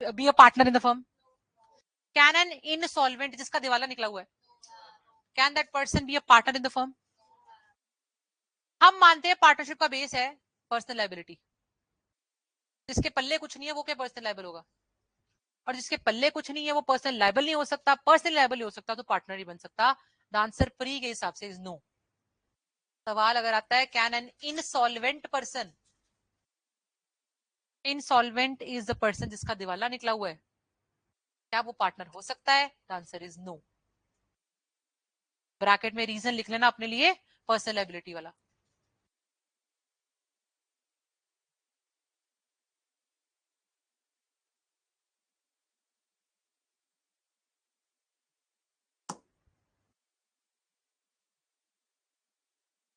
B a partner in the firm? Can an insolvent, जिसका दिवाला निकला हुआ है, can that person B a partner in the firm? हम मानते हैं पार्टनरशिप का बेस है पर्सनल लायबिलिटी. जिसके पल्ले कुछ नहीं है वो क्या पर्सनल लायबल होगा? और जिसके पल्ले कुछ नहीं है वो पर्सनल लायबल नहीं हो सकता. पर्सनल लायबल नहीं हो सकता तो पार्टनर नहीं बन सकता. द आंसर प्री के हिसाब से इज नो. सवाल अगर आता है, can an insolvent person, insolvent is the person जिसका दिवाला निकला हुआ है, क्या वो पार्टनर हो सकता है? The answer is no. Bracket में रीजन लिख लेना अपने लिए, पर्सनल लायबिलिटी वाला.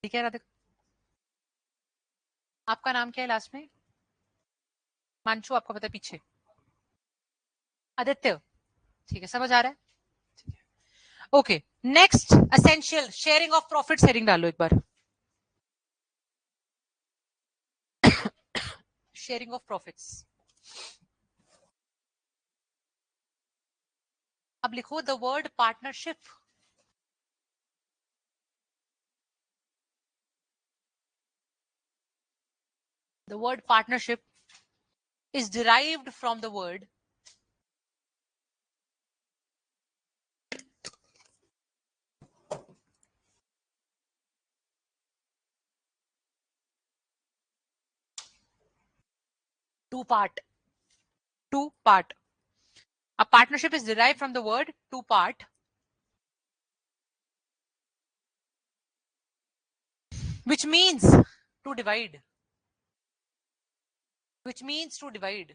ठीक है राधिका, आपका नाम क्या है लास्ट में? मानचू, आपको पता है पीछे. आदित्य, ठीक है, समझ आ रहा है. Okay, next essential, sharing of profit. Sharing डालो एक बार. Sharing of profits. अब लिखो the word partnership. The word partnership is derived from the word two part. Two part. A partnership is derived from the word two part, which means to divide. Which means to divide.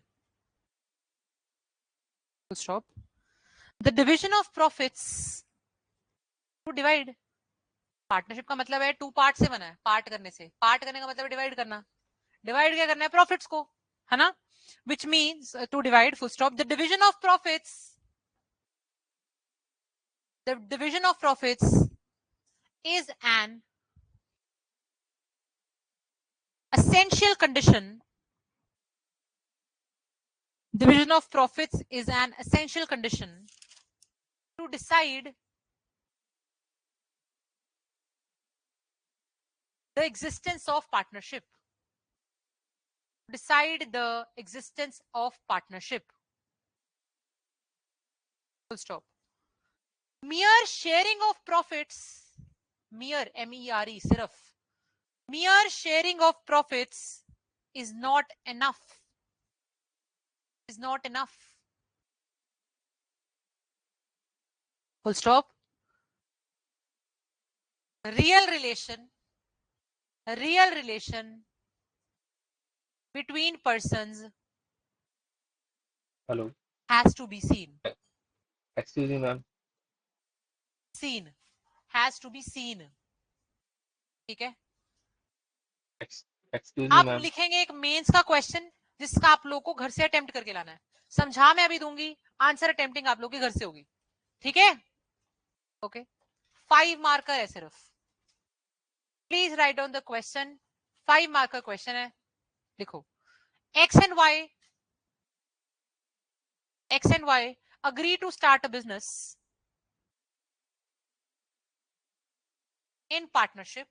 full stop. The division of profits to divide. Partnership का मतलब है two part से बना है, part करने से, part करने का मतलब है डिवाइड करना, डिवाइड क्या करना है, प्रॉफिट्स को, है ना, which means to divide, full stop. The division of profits, the division of profits is an essential condition. Division of profits is an essential condition to decide the existence of partnership. Decide the existence of partnership. Full stop. Mere sharing of profits, mere, M-E-R-E, sirf, mere sharing of profits is not enough. Is not enough. Full stop. Real relation between persons Hello. has to be seen. Excuse me, ma'am. Seen. Has to be seen. ठीक है, Excuse me, आप ma'am. लिखेंगे एक mains का question जिसका आप लोग को घर से अटेम्प्ट करके लाना है, समझा मैं अभी दूंगी, आंसर अटेम्प्टिंग आप लोग के घर से होगी, ठीक है, ओके, 5 मार्कर है सिर्फ, please write down the question, 5 marker question है, लिखो, X and Y agree to start a business in partnership,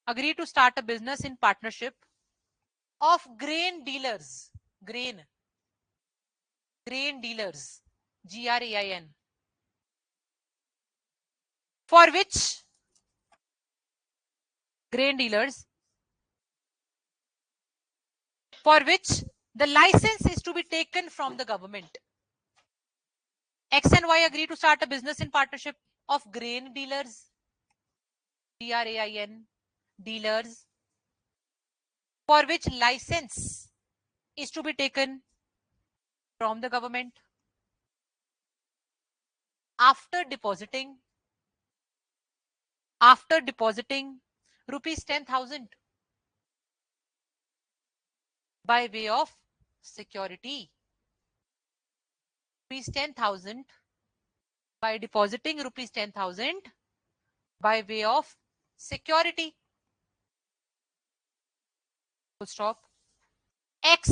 agree to start a business in partnership of grain dealers, grain dealers, GRAIN, for which grain dealers, for which the license is to be taken from the government. X and Y agree to start a business in partnership of grain dealers, GRAIN, dealers, for which license is to be taken from the government. After depositing rupees 10,000 by way of security, rupees 10,000 by depositing rupees 10,000 by way of security. Full stop. X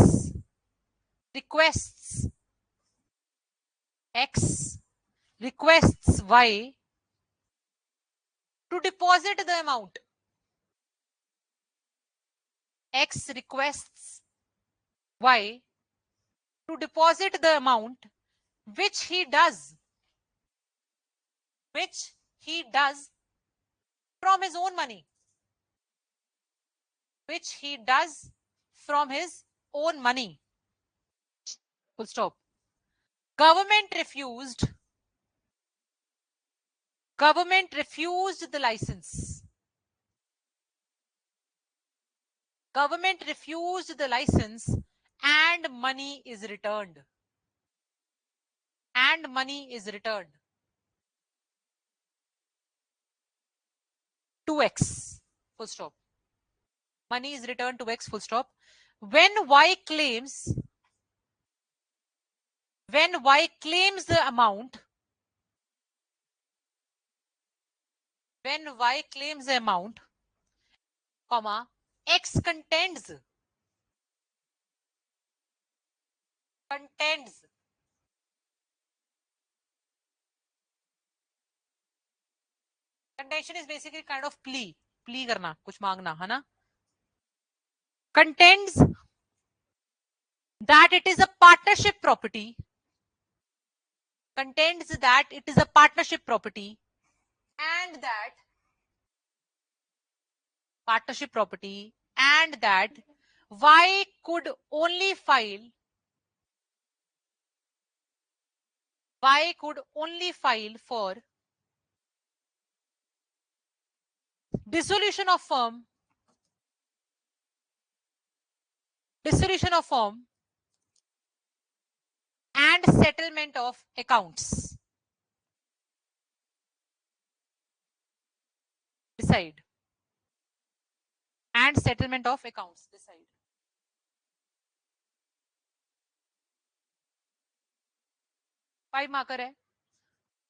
requests Y to deposit the amount. X requests Y to deposit the amount which he does from his own money, which he does from his own money. Full stop. Government refused the license. Government refused the license and money is returned. And money is returned to X. Full stop. Money is returned to X. Full stop. When Y claims the amount, comma, X contends contention is basically kind of plea करना, कुछ मांगना, है ना, contends that it is a partnership property, and that Y could only file for dissolution of firm and settlement of accounts. Decide. And settlement of accounts. Decide. Five marker है.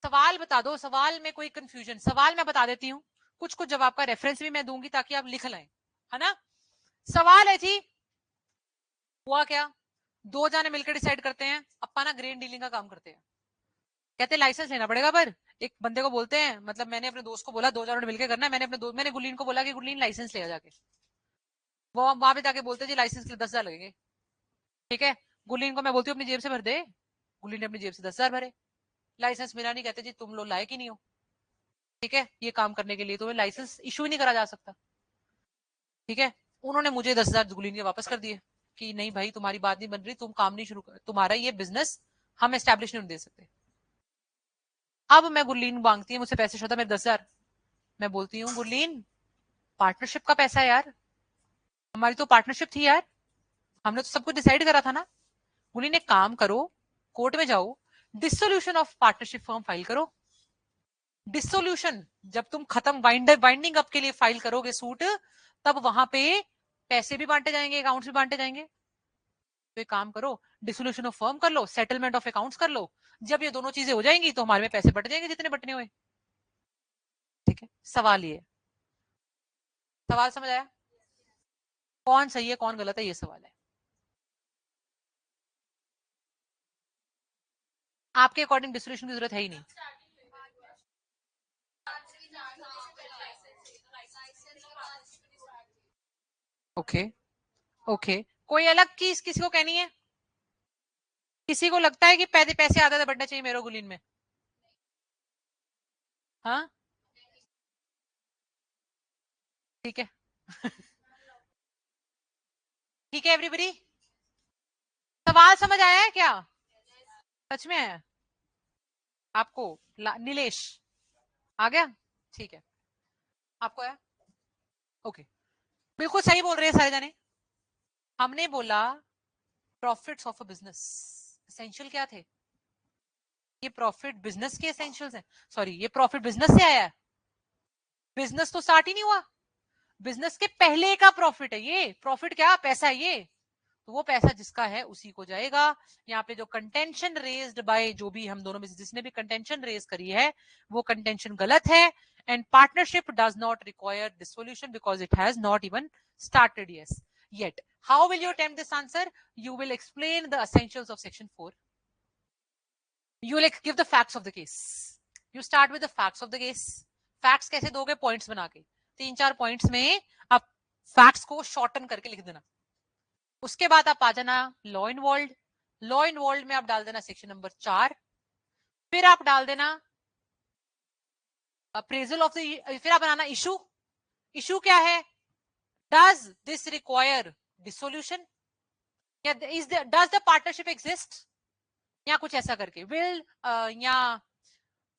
सवाल बता दो, सवाल में कोई कंफ्यूजन? सवाल मैं बता देती हूँ, कुछ कुछ जवाब का रेफरेंस भी मैं दूंगी ताकि आप लिख लें, है ना. सवाल है जी, हुआ क्या? दो जाने मिलकर डिसाइड करते हैं, अपना ना ग्रेन डीलिंग का काम करते हैं. कहते हैं लाइसेंस लेना पड़ेगा, पर एक बंदे को बोलते हैं, मतलब मैंने अपने दोस्त को बोला, दो जानों ने मिलकर करना है. मैंने गुरलीन को बोला कि गुरलीन लाइसेंस ले जाके. वो वहां पे जाके बोलते जी लाइसेंस के लिए 10,000 लगेंगे. ठीक है, गुरलीन को मैं बोलती हूँ अपनी जेब से भर दे. गुरलीन ने अपनी जेब से 10,000 भरे. लाइसेंस मिला नहीं. कहते जी तुम लोग लायक ही नहीं हो, ठीक है, ये काम करने के लिए तुम्हें लाइसेंस इशू ही नहीं करा जा सकता. ठीक है, उन्होंने मुझे 10,000 गुरलीन के वापस कर दिए कि नहीं भाई तुम्हारी बात नहीं बन रही, तुम काम नहीं शुरू कर, तुम्हारा ये बिजनेस हम एस्टेब्लिश नहीं दे सकते. अब मैं गुरलीन मांगती है मुझसे पैसे, शोधा मेरे 10,000. मैं बोलती हूँ गुरलीन पार्टनरशिप का पैसा है यार, हमारी तो पार्टनरशिप थी यार, हमने तो सब कुछ डिसाइड करा था ना. गुरलीन एक काम करो, कोर्ट में जाओ, dissolution of partnership form file करो. डिसोल्यूशन, जब तुम खत्म वाइंडिंग अप के लिए फाइल करोगे सूट, तब वहां पे पैसे भी बांटे जाएंगे, अकाउंट्स भी बांटे जाएंगे. तो एक काम करो, डिसोल्यूशन ऑफ फर्म कर लो, सेटलमेंट ऑफ अकाउंट्स कर लो. जब ये दोनों चीजें हो जाएंगी तो हमारे में पैसे बट जाएंगे जितने बटने हुए. ठीक है, सवाल ये, सवाल समझ आया? कौन सही है कौन गलत है ये सवाल है. आपके अकॉर्डिंग डिसोल्यूशन की जरूरत है ही नहीं. ओके ओके, कोई अलग चीज किसी को कहनी है? किसी को लगता है कि पैसे आधा बढ़ना चाहिए मेरे गुलीन में? हाँ ठीक है. ठीक है एवरीबॉडी, सवाल समझ आया है क्या? सच में है आपको? नीलेश आ गया? ठीक है, आपको है? ओके, बिल्कुल सही बोल रहे हैं सारे जाने. हमने बोला profits of a business essential क्या थे? ये प्रॉफिट बिजनेस के एसेंशियल्स हैं. सॉरी, ये प्रॉफिट बिजनेस से आया है. बिजनेस तो स्टार्ट ही नहीं हुआ, बिजनेस के पहले का प्रॉफिट है ये. प्रॉफिट क्या? पैसा है ये. तो वो पैसा जिसका है उसी को जाएगा. यहाँ पे जो कंटेंशन रेज्ड बाय, जो भी हम दोनों में से जिसने भी कंटेंशन रेज करी है वो कंटेंशन गलत है. And partnership does not require dissolution because it has not even started yet. How will you attempt this answer? You will explain the essentials of section 4. You will give the facts of the case. You start with the facts of the case. Facts कैसे दोगे? Points बना के, 3-4 points में आप facts को shorten करके लिख देना. उसके बाद आप आ जाना लॉ इन्वॉल्व. लॉ इन्वॉल्व में आप डाल देना सेक्शन नंबर 4. फिर आप डाल देना अप्रेजल ऑफ द, फिर आप बनाना इशू. इशू क्या है? डज दिस रिक्वायर डिसोल्यूशन, या डज द पार्टनरशिप एग्जिस्ट, या कुछ ऐसा करके विल, या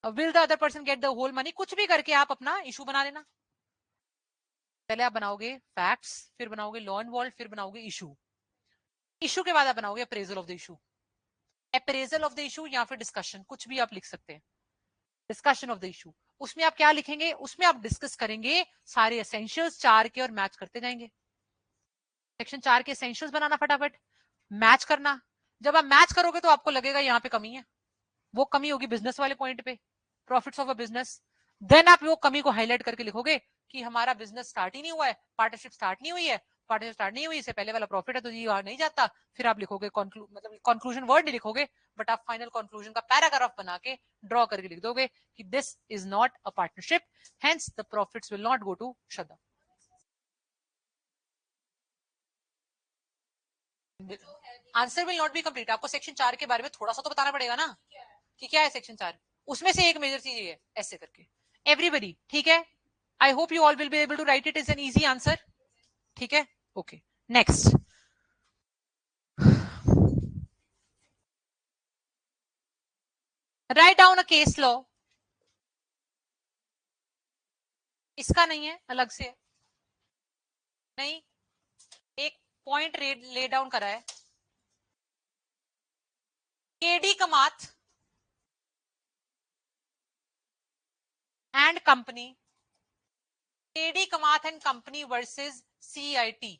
will the other person get the whole money, कुछ भी करके आप अपना इशू बना लेना. पहले आप बनाओगे फैक्ट्स, फिर बनाओगे लॉ इन्वॉल्व, फिर बनाओगे इशू. इशू के बाद आप बनाओगे appraisal of the issue. Appraisal of the issue या फिर डिस्कशन, कुछ भी आप लिख सकते हैं. डिस्कशन ऑफ द इशू, उसमें आप क्या लिखेंगे? उसमें आप डिस्कस करेंगे सारे एसेंशियल्स 4 के और मैच करते जाएंगे. सेक्शन 4 के एसेंशियल्स बनाना, फटाफट मैच करना. जब आप मैच करोगे तो आपको लगेगा यहाँ पे कमी है, वो कमी होगी बिजनेस वाले पॉइंट पे, profits of a business. Then आप वो कमी को हाईलाइट करके लिखोगे कि हमारा बिजनेस स्टार्ट ही नहीं हुआ है, पार्टनरशिप स्टार्ट नहीं हुई है, पार्टनरशिप स्टार्ट नहीं हुई, इससे पहले वाला प्रॉफिट है तो ये वहां नहीं जाता. फिर आप लिखोगे मतलब कंक्लूजन वर्ड नहीं लिखोगे, बट आप फाइनल कंक्लूजन का पैराग्राफ बना के ड्रॉ करके लिख दोगे कि this is not a partnership, hence the profits will not go to Shraddha. Answer will not be complete. आपको सेक्शन 4 के बारे में थोड़ा सा तो बताना पड़ेगा ना कि क्या है सेक्शन 4. उसमें से एक मेजर चीज ये है, ऐसे करके. एवरीबडी ठीक है? I hope you all will be able to write it is an easy answer. ठीक है, okay. Next, write down a case law. इसका नहीं है, अलग से. नहीं, एक पॉइंट ले डाउन करा है. KD Kamath and company, KD Kamath and company versus CIT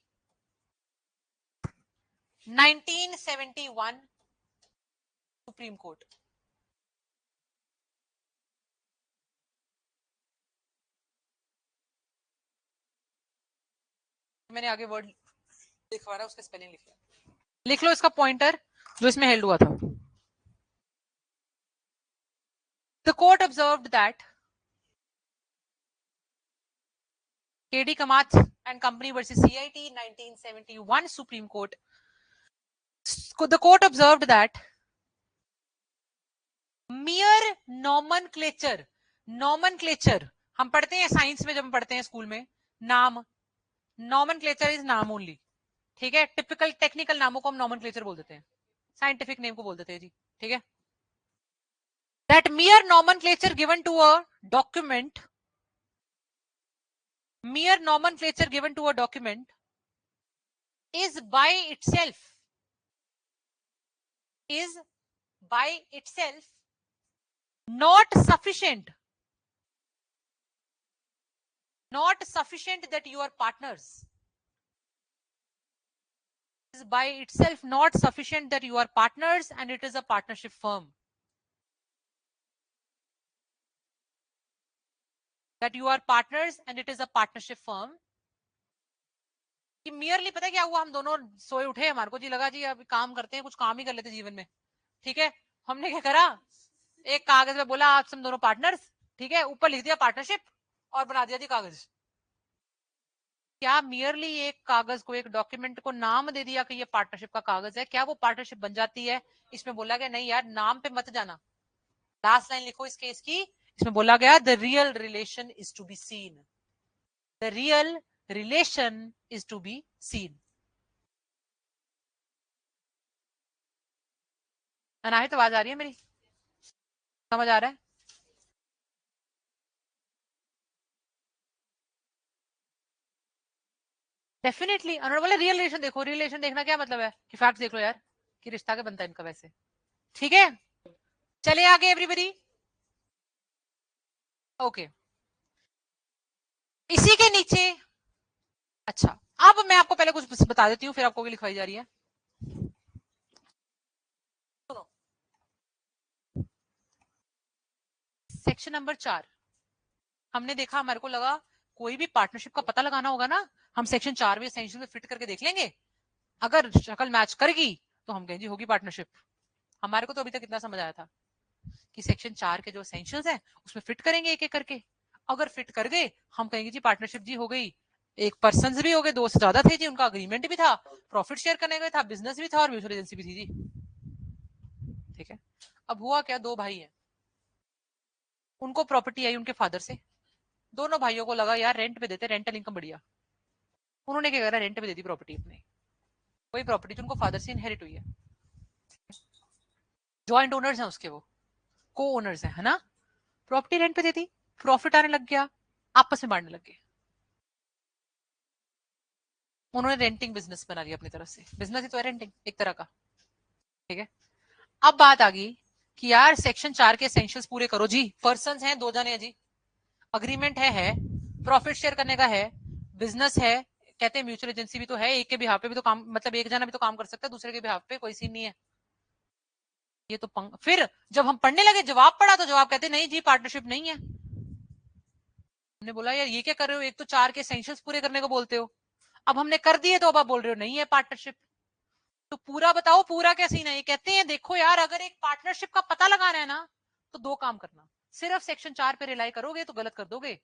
1971 supreme court. मैंने आगे वर्ड लिखवा रहा है, उसका स्पेलिंग लिख लो इसका पॉइंटर जो इसमें हेल्ड हुआ था। The court observed that KD Kamath and company versus CIT 1971 supreme court. The court observed that mere nomenclature, nomenclature हम पढ़ते हैं साइंस में, जब हम पढ़ते हैं स्कूल में, नाम, nomenclature is नाम ओनली, ठीक है। टिपिकल टेक्निकल नामों को हम nomenclature बोल देते हैं, साइंटिफिक नेम को बोल देते हैं जी, ठीक है। That mere nomenclature given to a document, mere nomenclature given to a document is by itself not sufficient that you are partners, is by itself not sufficient that you are partners and it is a partnership firm, that you are partners and it is a partnership firm। कि merely पता है क्या हुआ, हम दोनों सोए उठे, हमारे को जी लगा जी अब काम करते हैं, कुछ काम ही कर लेते जीवन में, ठीक है। हमने क्या करा, एक कागज में बोला आज हम दोनों पार्टनर्स, ठीक है, ऊपर लिख दिया पार्टनरशिप और बना दिया जी कागज। क्या मियरली एक कागज को, एक डॉक्यूमेंट को नाम दे दिया कि ये पार्टनरशिप का कागज है, क्या वो पार्टनरशिप बन जाती है? इसमें बोला गया नहीं यार, नाम पे मत जाना, लास्ट लाइन लिखो इस केस की। इसमें बोला गया the real relation is to be seen, the real relation is to be seen. Anahita आवाज आ रही है मेरी, समझ आ रहा है? डेफिनेटली। उन्होंने बोला रियल रिलेशन देखो, रिलेशन देखना क्या मतलब है कि फैक्ट देख लो यार कि रिश्ता क्या बनता है इनका वैसे, ठीक है। चले आगे एवरीबॉडी, ओके। इसी के नीचे, अच्छा अब मैं आपको पहले कुछ बता देती हूँ, फिर आपको लिखवाई जा रही है। सुनो, सेक्शन नंबर 4 हमने देखा, हमारे को लगा कोई भी पार्टनरशिप का पता लगाना होगा ना, हम सेक्शन 4 में एसेंशियल में फिट करके देख लेंगे, अगर शक्ल मैच करेगी तो हम कहेंगे होगी पार्टनरशिप। हमारे को तो अभी तक इतना समझ आया था कि सेक्शन 4 के जो एसेंशियल्स हैं उसमें फिट करेंगे एक एक करके, अगर फिट कर गए हम कहेंगे जी पार्टनरशिप जी हो गई। एक पर्सन भी हो गए, 2 से ज्यादा थे जी, उनका अग्रीमेंट भी था, प्रॉफिट शेयर करने का था, बिजनेस भी था और म्यूचुअल एजेंसी भी थी जी, ठीक है। अब हुआ क्या, 2 भाई हैं, उनको प्रॉपर्टी आई उनके फादर से, दोनों भाइयों को लगा यार रेंट पे देते, रेंटल इनकम बढ़िया, उन्होंने क्या करा, रेंट पे दे दी प्रॉपर्टी अपने, वही प्रॉपर्टी जो उनको फादर से इनहेरिट हुई है, जॉइंट ओनर्स हैं उसके, वो को ओनर्स हैं, है ना। प्रॉपर्टी रेंट पे दे दी, प्रॉफिट आने लग गया, आपस में बांटने लग गए, उन्होंने रेंटिंग बिजनेस बना लिया अपनी तरफ से, बिजनेस ही तो है रेंटिंग एक तरह का, ठीक है। अब बात आ गई कि यार सेक्शन 4 के एसेंशियल्स पूरे करो जी, पर्संस हैं 2 जने हैं जी, अग्रीमेंट है, प्रॉफिट शेयर करने का है, बिजनेस है, कहते हैं म्यूचुअल एजेंसी भी तो है, एक के बिहाफ पे भी तो काम, मतलब एक जना भी तो काम कर सकता है, दूसरे के बिहाफ पे कोई सीन नहीं है, ये तो फिर जब हम पढ़ने लगे, जवाब पढ़ा तो जवाब कहते नहीं जी पार्टनरशिप नहीं है। हमने बोला यार ये क्या कर रहे हो, एक तो 4 के एसेंशियल्स पूरे करने को बोलते हो, अब हमने कर दिए तो अब आप बोल रहे हो नहीं है पार्टनरशिप, तो पूरा बताओ पूरा क्या सीन है। ये कहते हैं देखो यार अगर एक पार्टनरशिप का पता लगाना है ना तो 2 काम करना, सिर्फ सेक्शन 4 पे रिलाई करोगे तो गलत कर दोगे।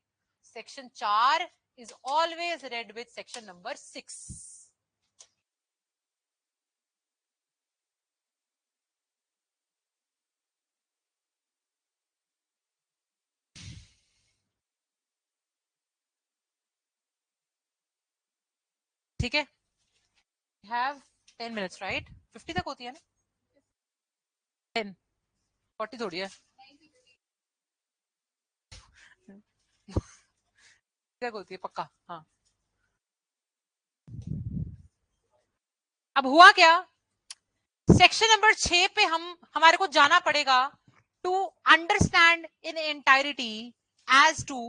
Section 4 is always read with section number 6। ठीक है, हैव 10 मिनट्स राइट, 50 तक होती है ना, 10 40 थोड़ी है तक होती है पक्का, हाँ। अब हुआ क्या सेक्शन नंबर 6 पे हमारे को जाना पड़ेगा to understand in entirety as to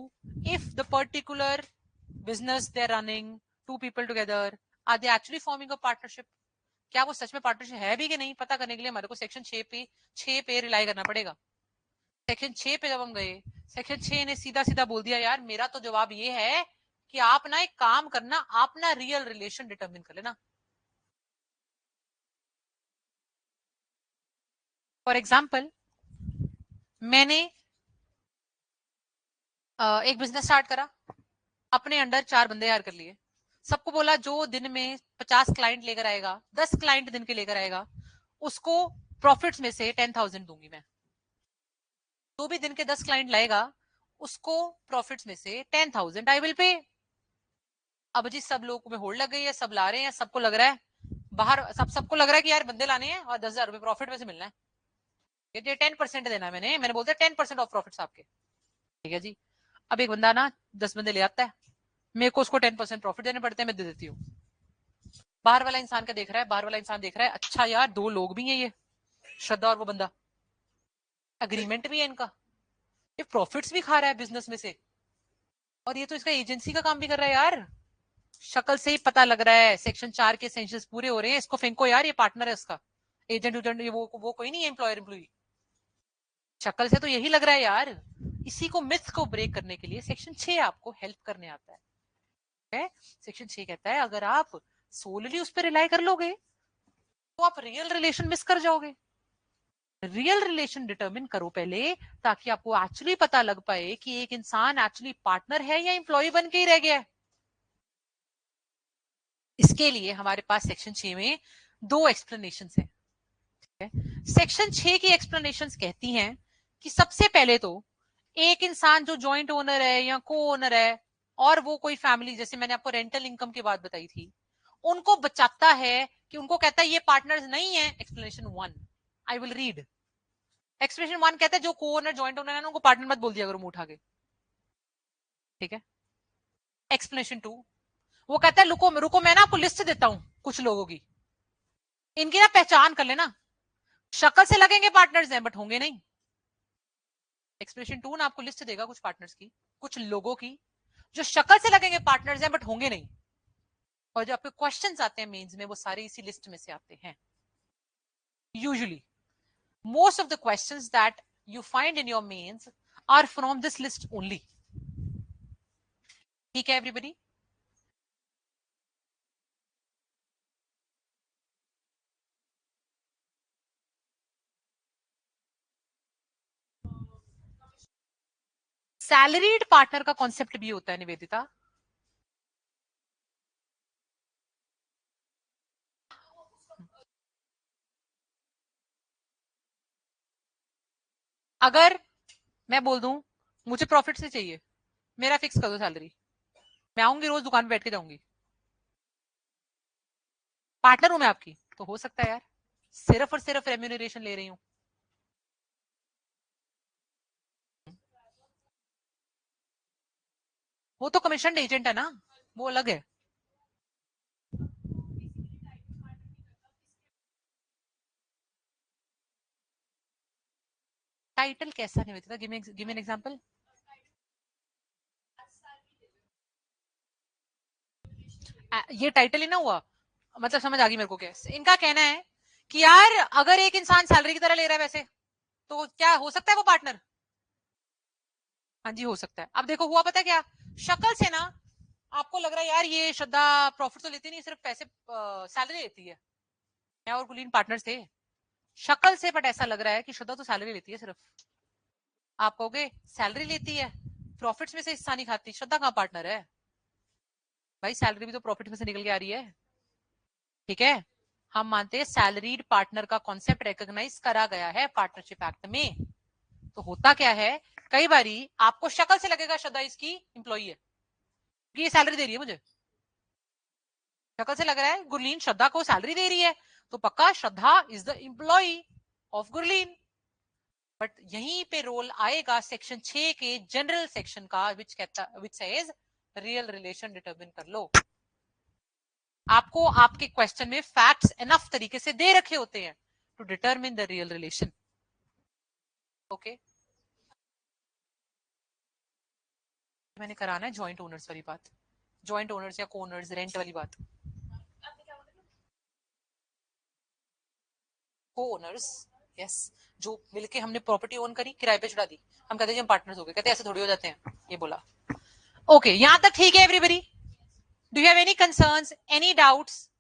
if the particular business they running two people together are they actually forming a partnership, क्या वो सच में पार्टनरशिप है भी कि नहीं पता करने के लिए हमारे को सेक्शन 6 पे रिलाई करना पड़ेगा। सेक्शन 6 पे जब हम गए, सेक्शन 6 ने सीधा सीधा बोल दिया यार मेरा तो जवाब ये है कि आप ना एक काम करना, आप ना रियल रिलेशन डिटरमिन कर लेना। फॉर एग्जाम्पल मैंने एक बिजनेस स्टार्ट करा, अपने अंडर 4 बंदे हायर कर लिए, सबको बोला जो दिन में 50 क्लाइंट लेकर आएगा, 10 क्लाइंट दिन के लेकर आएगा, उसको प्रॉफिट्स में से 10,000 दूंगी मैं। जो भी दिन के 10 क्लाइंट लाएगा उसको प्रॉफिट्स में से 10,000 आई विल पे। अब जी सब लोगों में होड़ लग गई है, सब ला रहे हैं, सबको लग रहा है बाहर, सबको लग रहा है कि यार बंदे लाने हैं और 10,000 रुपए प्रॉफिट में से मिलना है, ये 10% देना है, मैंने बोलता 10% ऑफ प्रॉफिट आपके, ठीक है जी। अब एक बंदा ना 10 बंदे ले आता है, मेरे को उसको 10% प्रॉफिट देने पड़ते हैं, मैं दे देती हूँ। बाहर वाला इंसान का देख रहा है, बाहर वाला इंसान देख रहा है अच्छा यार 2 लोग भी हैं, ये श्रद्धा और वो बंदा, एग्रीमेंट भी है इनका, ये प्रॉफिट्स भी खा रहा है बिजनेस में से, और ये तो इसका एजेंसी का काम भी कर रहा है यार, शक्ल से ही पता लग रहा है सेक्शन 4 के एसेंशियल्स पूरे हो रहे हैं, इसको फेंको यार, ये पार्टनर है उसका, एजेंट उजेंट वो कोई नहीं है एम्प्लॉयर एम्प्लॉई, शक्ल से तो यही लग रहा है यार। इसी को मिथ को ब्रेक करने के लिए सेक्शन 6 आपको हेल्प करने आता है। सेक्शन 6 कहता है अगर आप सोलली उस पर रिलाई कर लोगे तो आप रियल रिलेशन मिस कर जाओगे, रियल रिलेशन डिटरमिन करो पहले, ताकि आपको एक्चुअली पता लग पाए कि एक इंसान एक्चुअली पार्टनर है या एम्प्लॉय बन के ही रह गया है। इसके लिए हमारे पास सेक्शन 6 में 2 एक्सप्लेनेशन है। सेक्शन 6 की एक्सप्लेनेशन कहती हैं कि सबसे पहले तो एक इंसान जो जॉइंट ओनर है या को ओनर है और वो कोई फैमिली, जैसे मैंने आपको रेंटल इनकम की बात बताई थी, उनको बचाता है कि उनको कहता है ये पार्टनर्स नहीं है। Explanation 1 I will read. Explanation 1 कहता है जो को ओनर जॉइंट ओनर है ना उनको पार्टनर मत बोल दिया करो मुंह उठा के, ठीक है। एक्सप्लेनेशन 2 वो कहता है रुको रुको मैं ना आपको लिस्ट देता हूं कुछ लोगों की, इनकी ना पहचान कर लेना, शक्ल से लगेंगे पार्टनर्स हैं बट होंगे नहीं। एक्सप्रेशन 2 ना आपको लिस्ट देगा कुछ पार्टनर्स की, कुछ लोगों की जो शक्ल से लगेंगे पार्टनर्स हैं बट होंगे नहीं, और जो आपके क्वेश्चंस आते हैं मेंस में वो सारे इसी लिस्ट में से आते हैं। Usually most of the questions that you find in your mains are from this list only, ठीक है एवरीबॉडी। सैलरीड पार्टनर का कॉन्सेप्ट भी होता है निवेदिता, अगर मैं बोल दूं मुझे प्रॉफिट से चाहिए, मेरा फिक्स कर दो सैलरी, मैं आऊंगी रोज दुकान पे बैठ के जाऊंगी, पार्टनर हूं मैं आपकी, तो हो सकता है यार सिर्फ और सिर्फ रेम्यूनरेशन ले रही हूं। वो तो कमीशन एजेंट है ना, वो अलग है। टाइटल कैसा नहीं होता, गिव मी एन एग्जांपल। ये टाइटल ही ना हुआ, मतलब समझ आ गई मेरे को, क्या इनका कहना है कि यार अगर एक इंसान सैलरी की तरह ले रहा है वैसे तो क्या हो सकता है वो पार्टनर, हाँ जी हो सकता है। अब देखो हुआ पता है क्या, शक्ल से ना आपको लग रहा है यार ये श्रद्धा प्रॉफिट तो लेती नहीं, सिर्फ पैसे सैलरी लेती है, मैं और कुलीन पार्टनर्स थे, शक्ल से बट ऐसा लग रहा है कि श्रद्धा तो सैलरी लेती है सिर्फ। आप कहोगे सैलरी लेती है प्रॉफिट्स में से हिस्सा नहीं खाती, श्रद्धा कहाँ पार्टनर है, भाई सैलरी भी तो प्रॉफिट में से निकल के आ रही है, ठीक है। हम मानते हैं सैलरीड पार्टनर का कॉन्सेप्ट रिकॉग्नाइज करा गया है पार्टनरशिप एक्ट में। तो होता क्या है, कई बारी आपको शक्ल से लगेगा श्रद्धा इसकी इंप्लॉई है, ये सैलरी दे रही है मुझे, शक्ल से लग रहा है गुरलीन श्रद्धा को सैलरी दे रही है, तो पक्का Shraddha is the employ of Gurleen. But यहीं पे रोल आएगा सेक्शन 6 के जनरल सेक्शन का, which says real relation determine कर लो। आपको आपके क्वेश्चन में फैक्ट्स एनफ तरीके से दे रखे होते हैं to determine the real relation. Okay. मैंने कराना है जॉइंट ओनर्स वाली बात, जॉइंट ओनर्स या को-ओनर्स, रेंट वाली बात. को-ओनर्स, यस, जो मिलके हमने प्रॉपर्टी ओन करी, किराए पे चढ़ा दी, हम कहते हैं हम पार्टनर्स हो गए. कहते हैं ऐसे थोड़ी हो जाते हैं, ये बोला. ओके, यहां तक ठीक है everybody? Do you have any concerns, any doubts?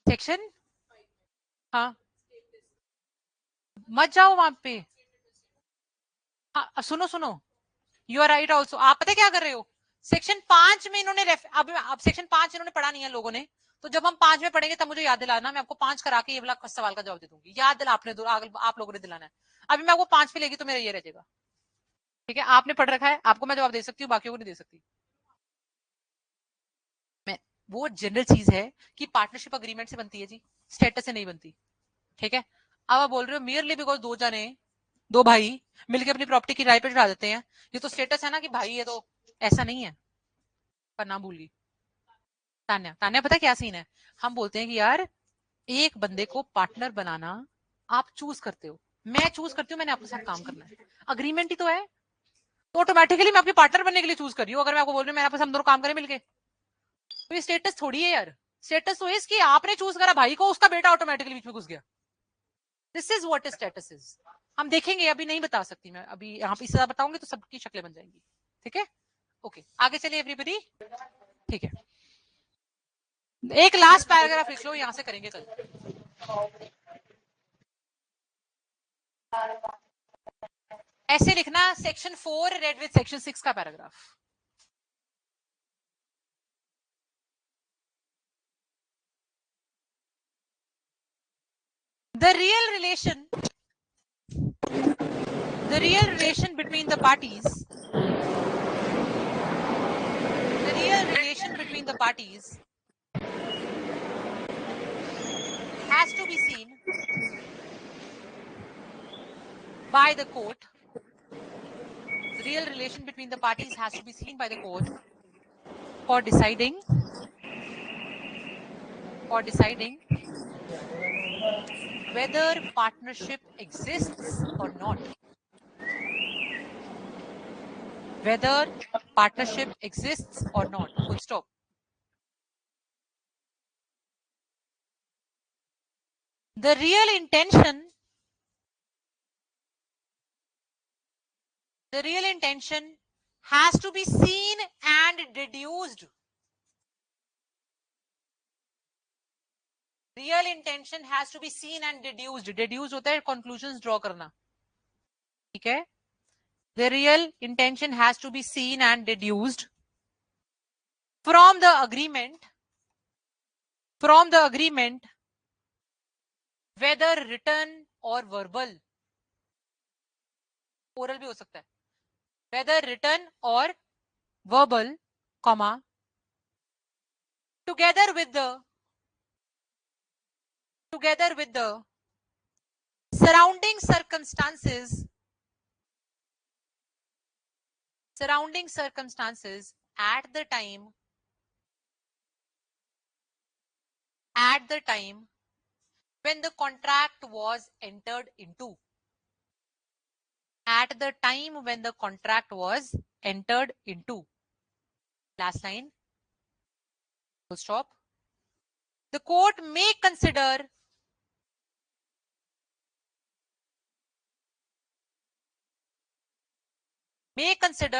Section, हाँ, मत जाओ वहां पे. हाँ, सुनो सुनो, यू आर राइट ऑल्सो. आप पता क्या कर रहे हो, सेक्शन 5 में इन्होंने अब सेक्शन 5 इन्होंने पढ़ा नहीं है लोगों ने, तो जब हम 5 में पढ़ेंगे तब मुझे याद दिलाना, मैं आपको 5 करा के ये वाला सवाल का जवाब दे दूंगी. याद दिला आपने, आप लोगों ने दिलाना है. अभी मैं आपको 5 पे लेगी तो मेरा ये रह जाएगा. ठीक है, आपने पढ़ रखा है, आपको मैं जवाब दे सकती हूँ, बाकियों को नहीं दे सकती. मैं, वो जनरल चीज है कि पार्टनरशिप अग्रीमेंट से बनती है जी, स्टेटस से नहीं बनती. ठीक है, अब आप बोल रहे हो मियरली बिकॉज दो भाई मिलकर अपनी प्रॉपर्टी किराए पे चढ़ा देते हैं, ये तो स्टेटस है ना कि भाई, ये तो ऐसा नहीं है. पर नाम भूल गई. तान्या, तान्या पता क्या सीन है, हम बोलते हैं कि यार एक बंदे को पार्टनर बनाना आप चूज करते हो, मैं चूज करती हूँ, मैंने आपके साथ काम करना है, अग्रीमेंट ही तो है, तो ऑटोमेटिकली मैं आपके पार्टनर बनने के लिए चूज कर रही हूँ. अगर मैं आपको बोल रही हूँ मेरे पास हम दोनों काम करें मिलके, तो ये स्टेटस थोड़ी है यार. स्टेटस तो इसकी आपने चूज करा भाई को, उसका बेटा ऑटोमेटिकली बीच में घुस गया. This is what status is. हम देखेंगे, अभी नहीं बता सकती मैं, अभी यहाँ पे इससे बताऊंगी तो सबकी शक्लें बन जाएंगी. ठीक है, ओके, आगे चलिए एवरीबॉडी. ठीक है, एक लास्ट पैराग्राफ लिख लो, यहां से करेंगे कल. ऐसे लिखना, सेक्शन 4 रेड विद सेक्शन 6 का paragraph. The real relation between the parties, has to be seen by the court. The real relation between the parties has to be seen by the court for deciding whether partnership exists or not. Whether partnership exists or not. Full stop. The real intention has to be seen and deduced. Real intention has to be seen and deduced. Deduced होता है conclusions draw करना. ठीक है? The real intention has to be seen and deduced from the agreement, whether written or verbal. Oral भी हो सकता है. Whether written or verbal, comma, together with the surrounding circumstances at the time when the contract was entered into. At the time when the contract was entered into. Last line. Full stop. The court may consider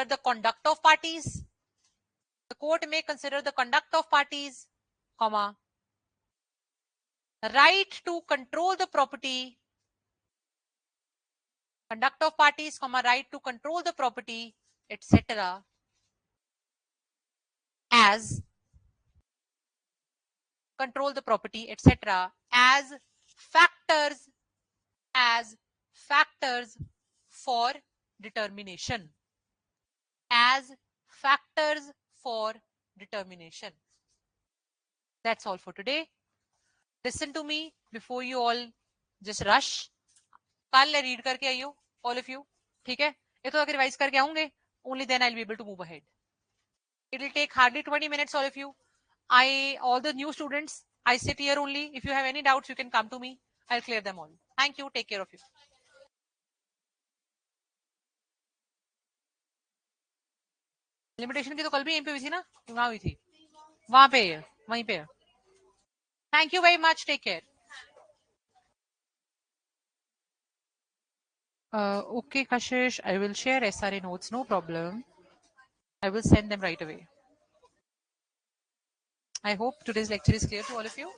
the conduct of parties. The court may consider the conduct of parties, comma, right to control the property, conduct of parties, comma, right to control the property, etc. as control the property, etc. as factors for determination. As factors for determination. That's all for today. Listen to me before you all just rush. कल read करके आइयो all of you. ठीक है? ये तो अगर revise करके आऊंगे, only then I'll be able to move ahead. It will take hardly 20 minutes, all of you. All the new students, I sit here only. If you have any doubts, you can come to me. I'll clear them all. Thank you. Take care of you. Limitation की तो कल भी यहीं पे हुई थी ना, वहां हुई थी, वहां पे है, वहीं पे है. Thank you very much. Take care. Okay, Kashish, I will share SRA notes, no problem. I will send them right away. I hope today's lecture is clear to all of you.